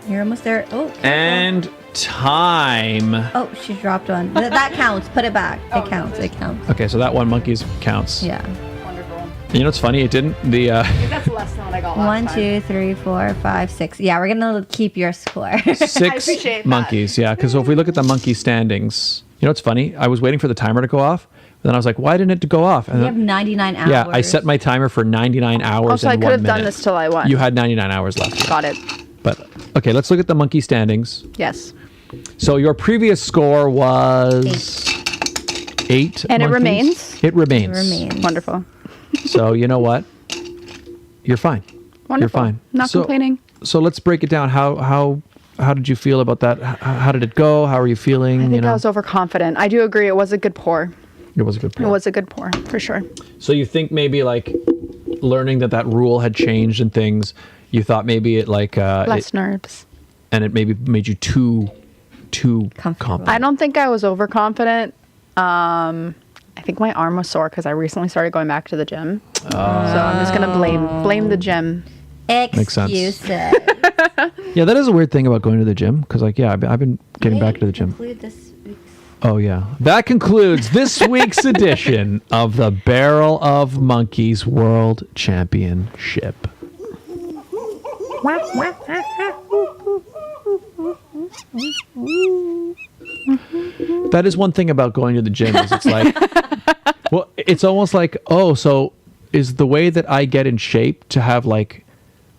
You're almost there. Oh. And time. Oh, she dropped one. That counts. Put it back. It counts. It counts. Okay, so that one monkeys counts. Yeah. Wonderful. You know what's funny? It didn't. The That's less than what I got last 1, time. 2, 3, 4, 5, 6. Yeah, we're gonna keep your score. 6 appreciate that. monkeys. Yeah, because if we look at the monkey standings, you know what's funny? I was waiting for the timer to go off. Then I was like, why didn't it go off? And We then- have 99 hours. yeah, I set my timer for 99 hours. Also, I and could 1 have done minute. this till I won. You had 99 hours left. Got it. But okay, let's look at the monkey standings. Yes. So your previous score was 8. And it monkeys. remains? It remains. Remains. Wonderful. So you know what? You're fine. Wonderful. You're fine. Not complaining. So let's break it down. How did you feel about that? How did it go? How are you feeling? I think you know, I was overconfident. I do agree. It was a good pour. it was a good. It was a good pour, for sure. So you think maybe like learning that rule had changed and things, you thought maybe it like Less nerves. and it maybe made you too Comfortable. confident. I don't think I was overconfident. I think my arm was sore because I recently started going back to the gym. So I'm just going to blame the gym. Makes sense. Excuses. Yeah, that is a weird thing about going to the gym because like I've been getting back to the gym. Conclude this week's- Oh yeah, that concludes this week's edition of the Barrel of Monkeys World Championship. That is one thing about going to the gym is it's like, well, it's almost like, oh, so is the way that I get in shape to have like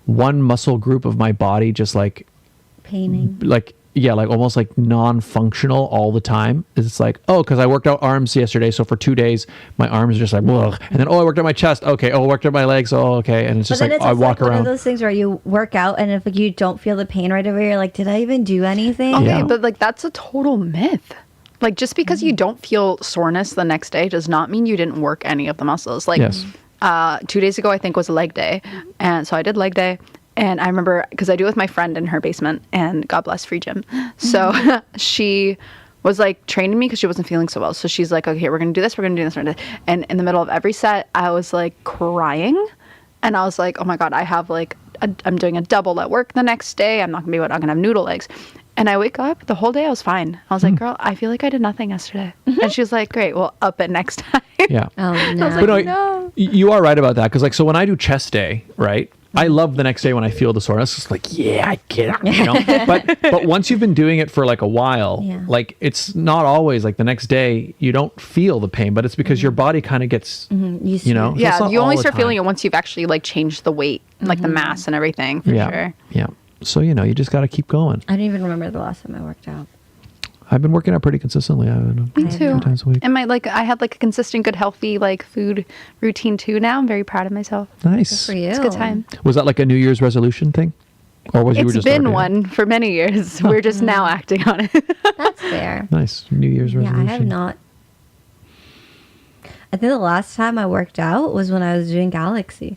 one muscle group of my body just like Painting. like almost like non-functional all the time. It's like, oh, because I worked out arms yesterday, so for 2 days my arms are just like, ugh. And then I worked out my chest, okay. I worked out my legs, okay. And it's just like I walk around. One of those things where you work out and if you don't feel the pain right away, you're like, did I even do anything? Okay, but like that's a total myth. Like just because you don't feel soreness the next day does not mean you didn't work any of the muscles. Like 2 days ago, I think was leg day, and so I did leg day. And I remember, because I do it with my friend in her basement, and God bless free gym. So she was like training me because she wasn't feeling so well. So she's like, okay, we're going to do this, we're going to do this. And in the middle of every set, I was like crying. And I was like, oh my God, I have like, I'm doing a double at work the next day. I'm not going to have noodle legs. And I wake up, the whole day I was fine. I was like, girl, I feel like I did nothing yesterday. And she was like, great, well, up it next time. Yeah. Oh, no. I was like, no. You are right about that. Because like, so when I do chest day, right? I love the next day when I feel the soreness. It's like, yeah, I get it. You know? but once you've been doing it for like a while, like it's not always like the next day you don't feel the pain, but it's because your body kind of gets, you know. Yeah, you only start feeling it once you've actually like changed the weight, like the mass and everything, for sure. Yeah. So, you know, you just got to keep going. I don't even remember the last time I worked out. I've been working out pretty consistently. Me too. 2 times a week. And I had like a consistent, good, healthy like food routine too. Now I'm very proud of myself. Nice. For you. It's a good time. Was that like a New Year's resolution thing? Or was you were It's just been starting? one for many years. We're just now acting on it. That's fair. Nice. New Year's resolution. Yeah, I have not. I think the last time I worked out was when I was doing Galaxy.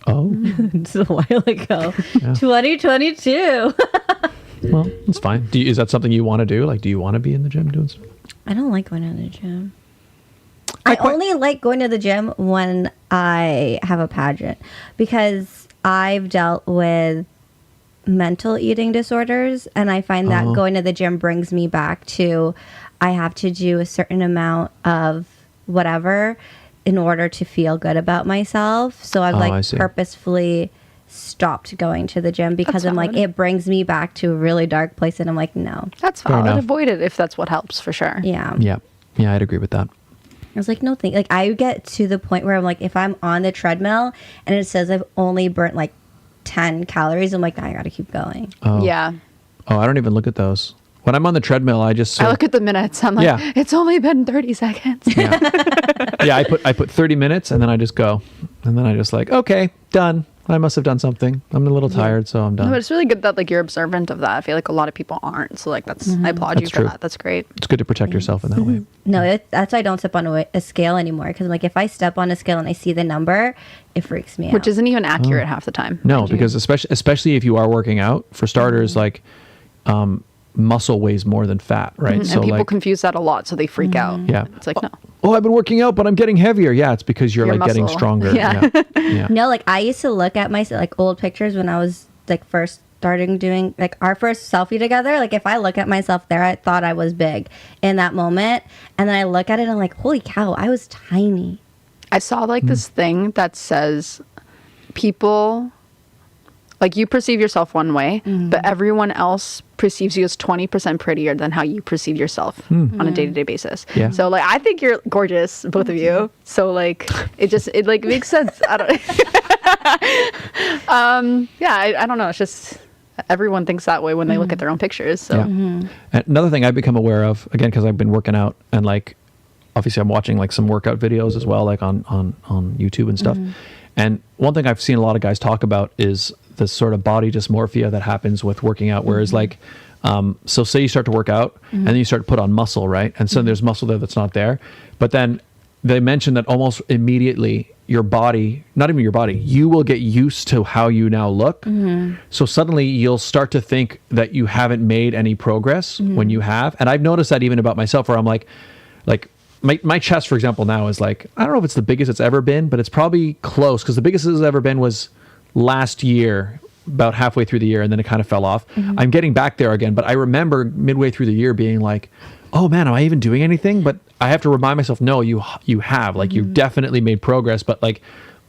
Oh. It's a while ago. 2022. Well, it's fine. Is that something you want to do? Like, do you want to be in the gym doing stuff? I don't like going to the gym. I only like going to the gym when I have a pageant because I've dealt with mental eating disorders and I find that going to the gym brings me back to I have to do a certain amount of whatever in order to feel good about myself. So I've purposefully stopped going to the gym because I'm like, it brings me back to a really dark place and I'm like, no. That's valid. Avoid it if that's what helps, for sure. Yeah. Yeah, I'd agree with that. I was like, no, thank. Like, I get to the point where I'm like, if I'm on the treadmill and it says I've only burnt like 10 calories, I'm like, I gotta keep going. Oh. Yeah. Oh, I don't even look at those. When I'm on the treadmill, I look at the minutes. I'm like, it's only been 30 seconds. Yeah, I put 30 minutes and then I just go. And then I just like, okay, done. I must have done something. I'm a little tired, so I'm done. No, but it's really good that like you're observant of that. I feel like a lot of people aren't. So like I applaud you for that. That's great. It's good to protect yourself in that way. No, that's why I don't step on a scale anymore. Because like if I step on a scale and I see the number, it freaks me out. Which isn't even accurate half the time. No, because especially if you are working out, for starters, like muscle weighs more than fat, right? And So people confuse that a lot, so they freak out. Yeah. It's like, no. Oh, I've been working out, but I'm getting heavier. Yeah, it's because you're like getting stronger. Yeah. No, like I used to look at my like old pictures when I was like first starting doing like our first selfie together. Like if I look at myself there, I thought I was big in that moment. And then I look at it and I'm like, holy cow, I was tiny. I saw like this thing that says people, like you perceive yourself one way, but everyone else perceives you as 20% prettier than how you perceive yourself on a day-to-day basis. Yeah. So like, I think you're gorgeous, both of you. So like, it like makes sense. I don't, I don't know. It's just, everyone thinks that way when they look at their own pictures. So And another thing I've become aware of, again, because I've been working out and like, obviously I'm watching like some workout videos as well, like on YouTube and stuff. And one thing I've seen a lot of guys talk about is this sort of body dysmorphia that happens with working out, whereas like, so say you start to work out and then you start to put on muscle, right? And so there's muscle there that's not there. But then they mentioned that almost immediately your body, not even your body, you will get used to how you now look. So suddenly you'll start to think that you haven't made any progress when you have. And I've noticed that even about myself where I'm like my chest, for example, now is like, I don't know if it's the biggest it's ever been, but it's probably close because the biggest it's ever been was last year, about halfway through the year, and then it kind of fell off. I'm getting back there again, but I remember midway through the year being like, oh man, am I even doing anything? But I have to remind myself, no, you have, like you definitely made progress, but like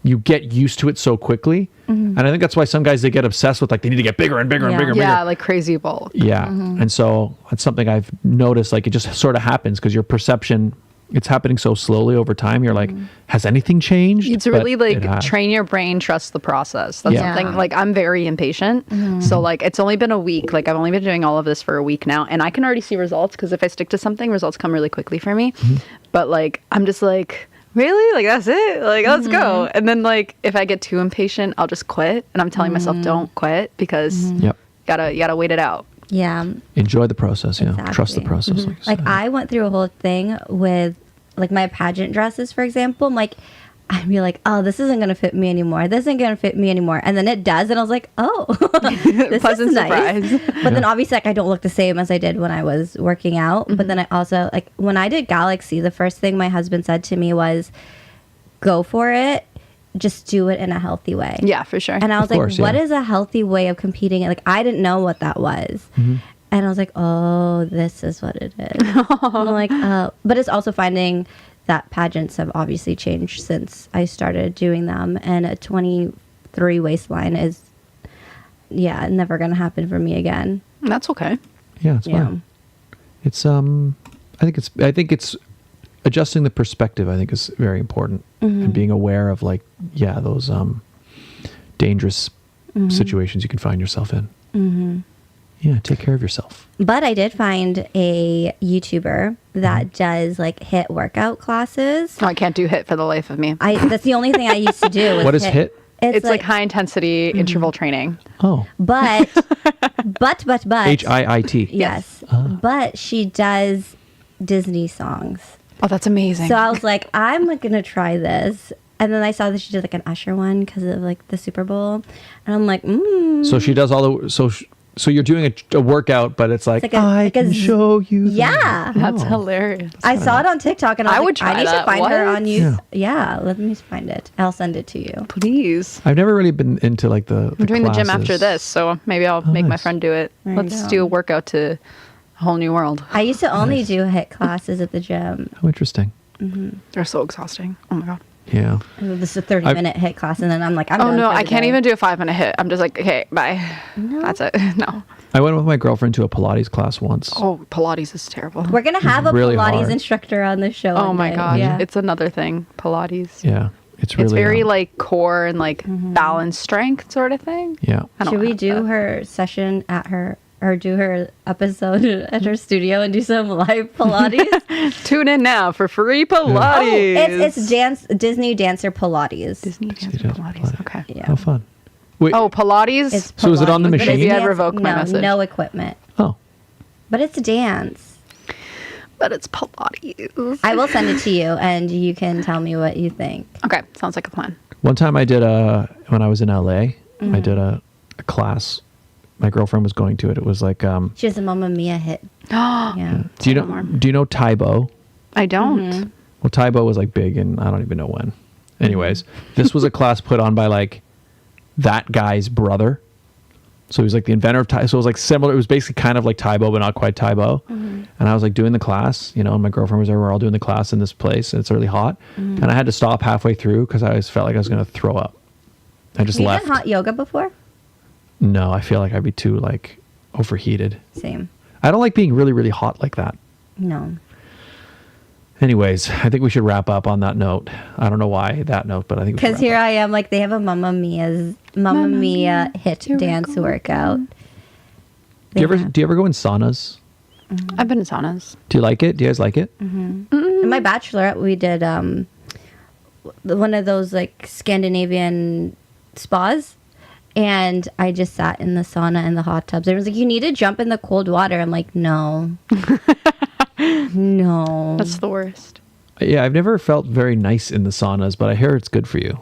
you get used to it so quickly. And I think that's why some guys, they get obsessed with like, they need to get bigger and bigger and bigger and bigger. Yeah, like crazy bulk. Yeah. And so that's something I've noticed, like it just sort of happens because your perception it's happening so slowly over time. You're like, has anything changed? It's really like train your brain, trust the process. That's something like I'm very impatient. So like it's only been a week. Like I've only been doing all of this for a week now, and I can already see results because if I stick to something, results come really quickly for me. But like I'm just like, really? Like that's it? Like let's go. And then like if I get too impatient, I'll just quit. And I'm telling myself don't quit because you gotta wait it out. Yeah. Enjoy the process. Yeah. Exactly. Trust the process. Like I went through a whole thing with like my pageant dresses, for example. I'm like, I'd be like, oh, this isn't going to fit me anymore. This isn't going to fit me anymore. And then it does. And I was like, oh, this Pleasant is nice. surprise. But then obviously like I don't look the same as I did when I was working out. But then I also like when I did Galaxy, the first thing my husband said to me was, go for it. Just do it in a healthy way. Yeah, for sure. And I was like, what is a healthy way of competing? Like, I didn't know what that was. And I was like, oh, this is what it is. I'm like, but it's also finding that pageants have obviously changed since I started doing them. And a 23 waistline is, never going to happen for me again. That's okay. Yeah, it's fine. It's, I think it's adjusting the perspective, I think, is very important. And being aware of like, those dangerous situations you can find yourself in. Yeah, take care of yourself. But I did find a YouTuber that does like HIIT workout classes. Oh, I can't do HIIT for the life of me. That's the only thing I used to do. Was what is HIIT? It's like high intensity interval training. Oh. But HIIT. Yes. But she does Disney songs. Oh, that's amazing. So I was like, I'm going to try this. And then I saw that she did like an Usher one because of like the Super Bowl. And I'm like, So she does all the, so you're doing a workout, but it's like, I can show you. Yeah. That's hilarious. I saw it on TikTok and I was would like, try I need to find her on YouTube. Yeah. Let me find it. I'll send it to you. Please. I've never really been into like the I'm doing classes. the gym after this, so maybe I'll make my friend do it. There Let's do a workout to a whole new world. I used to only do HIIT classes at the gym. How interesting. They're so exhausting. Oh my God. Yeah. This is a 30-minute HIIT class, and then I'm like, I'm done no, for the I can't day. even do a 5-minute HIIT. I'm just like, okay, bye. No. That's it. No. I went with my girlfriend to a Pilates class once. Oh, Pilates is terrible. We're going to have a really Pilates hard. instructor on the show. Oh one my day. God. Yeah. It's another thing. Pilates. Yeah. It's really It's very like core and like balance strength sort of thing. Yeah. Should we do her session at her, or do her episode at her studio and do some live Pilates? Tune in now for free Pilates. Oh, it's Disney Dancer Pilates. Disney Dancer Pilates. Okay. Yeah. How fun. Wait, Oh, Pilates. It's So is it on the Pilates, but it's machine? Maybe I dance- revoke my message. No equipment. oh. But it's dance. But it's Pilates. I will send it to you, and you can tell me what you think. Okay. Sounds like a plan. One time I did when I was in LA, I did a class. My girlfriend was going to it. It was like, She has a Mamma Mia hit. Yeah. do you know Taibo? I don't. Well, Taibo was like big, and I don't even know when. Anyways, this was a class put on by like that guy's brother. So he was like the inventor of Taibo. So it was like similar. It was basically kind of like Taibo, but not quite Taibo. And I was like doing the class, and my girlfriend was there. We're all doing the class in this place, and it's really hot. And I had to stop halfway through because I just felt like I was going to throw up. I just Have you left. done hot yoga before? No, I feel like I'd be too like overheated. Same. I don't like being really, really hot like that. No. Anyways, I think we should wrap up on that note. I don't know why that note, but I think we should Because wrap here up. I am, like they have a Mamma Mia hit dance workout. Do you ever go in saunas? I've been in saunas. Do you like it? Do you guys like it? In my bachelorette, we did one of those like Scandinavian spas. And I just sat in the sauna and the hot tubs. Everyone's like, you need to jump in the cold water. I'm like, no. No. That's the worst. Yeah, I've never felt very nice in the saunas, but I hear it's good for you.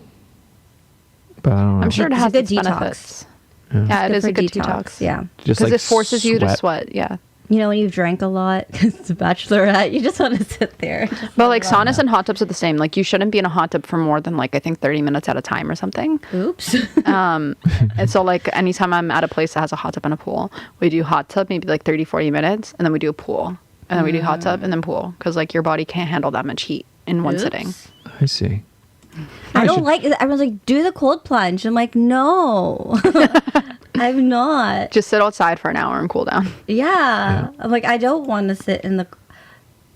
But I don't know. I'm sure it It's a has good its detox. benefits. Yeah, it is a good detox. Yeah. Just Because like it forces you to sweat. Yeah. You know, when you've drank a lot, because it's a bachelorette, you just want to sit there. But like saunas and hot tubs are the same. Like you shouldn't be in a hot tub for more than like I think 30 minutes at a time or something. Oops. And so like anytime I'm at a place that has a hot tub and a pool, we do hot tub maybe like 30, 40 minutes and then we do a pool. And then we do hot tub and then pool. Because like your body can't handle that much heat in one sitting. I see. I don't like it. Everyone's like, do the cold plunge. I'm like, no. I'm not. Just sit outside for an hour and cool down. Yeah. I'm like, I don't want to sit in the...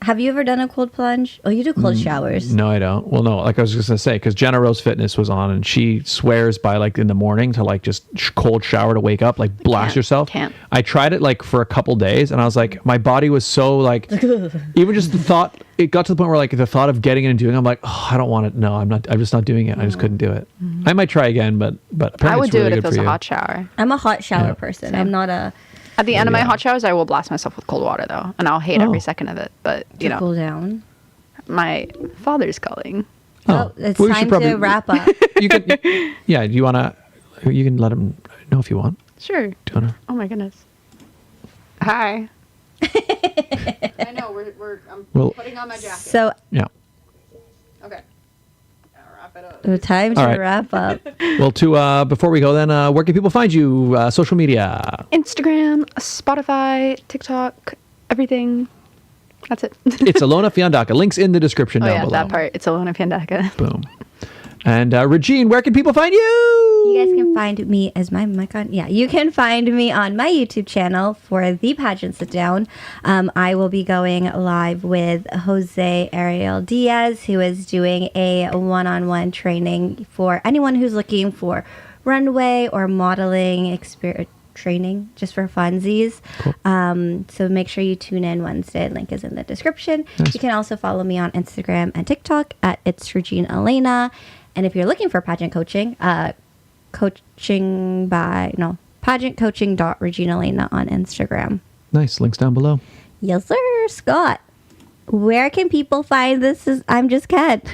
Have you ever done a cold plunge? Oh, you do cold showers. No, I don't. Well, no, like I was just gonna say, because Jenna Rose Fitness was on, and she swears by like in the morning to like just cold shower to wake up, like blast yourself. Can't. I tried it like for a couple days, and I was like, my body was so like, even just the thought, it got to the point where like the thought of getting in and doing, I'm like, oh, I don't want it. No, I'm not. I'm just not doing it. I just couldn't do it. I might try again, but apparently I would it's do really it if good it was for a you. hot shower. I'm a hot shower Yeah. person. I'm not a At the end of my Yeah. hot showers, I will blast myself with cold water though, and I'll hate every Oh. second of it. But you to know, cool down. my father's calling. Oh, it's Well, we time should probably- to wrap up. You can, yeah. Do you wanna? You can let him know if you want. Sure. Do you wanna? Oh my goodness. Hi. I know I'm Well- putting on my jacket. So Yeah. Okay. Wrap it up. time to All right. wrap up. Well, to before we go, then where can people find you? Social media. Instagram, Spotify, TikTok, everything. That's it. It's Alona Fiandaca. Links in the description Oh down yeah, below. that part. It's Alona Fiandaca. Boom. And Regine, where can people find you? You guys can find me as my mic on. Yeah, you can find me on my YouTube channel for the pageant sit down. I will be going live with Jose Ariel Diaz, who is doing a one-on-one training for anyone who's looking for runway or modeling experience. Training just for funsies. Cool. So make sure you tune in Wednesday. Link is in the description. Nice. You can also folloll me on Instagram and TikTok at It's Regine Alaina. And if you're looking for pageant coaching, pageantcoaching.reginealaina on Instagram. Nice. Links down below. Yes, sir. Scott, where can people find this? I'm just Kat.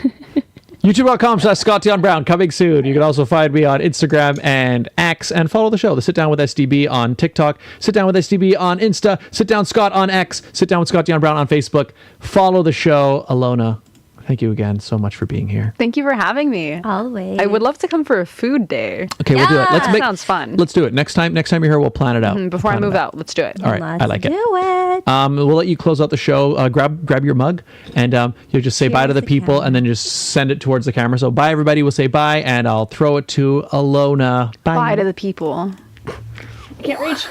YouTube.com/Scott Dion Brown. Coming soon. You can also find me on Instagram and X, and follow the show. The Sit Down with SDB on TikTok. Sit Down with SDB on Insta. Sit Down Scott on X. Sit Down with Scott Dion Brown on Facebook. Follow the show. Alona, thank you again so much for being here. Thank you for having me. Always. I would love to come for a food day. Okay, we'll do it. Yeah. Sounds fun. Let's do it. Next time you're here, we'll plan it out. Before I Plan it move out, let's do it. All right. Let's I like it. do it. We'll let you close out the show. Grab your mug, and you'll just say bye to Cheers the to people, camera. and then just send it towards the camera. So bye, everybody. We'll say bye, and I'll throw it to Alona. Bye to the people. I can't reach.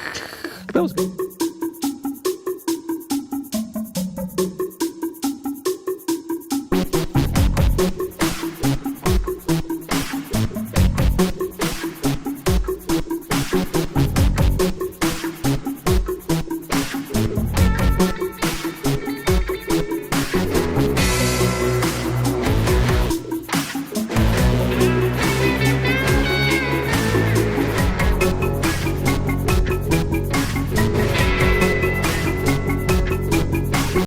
That was good.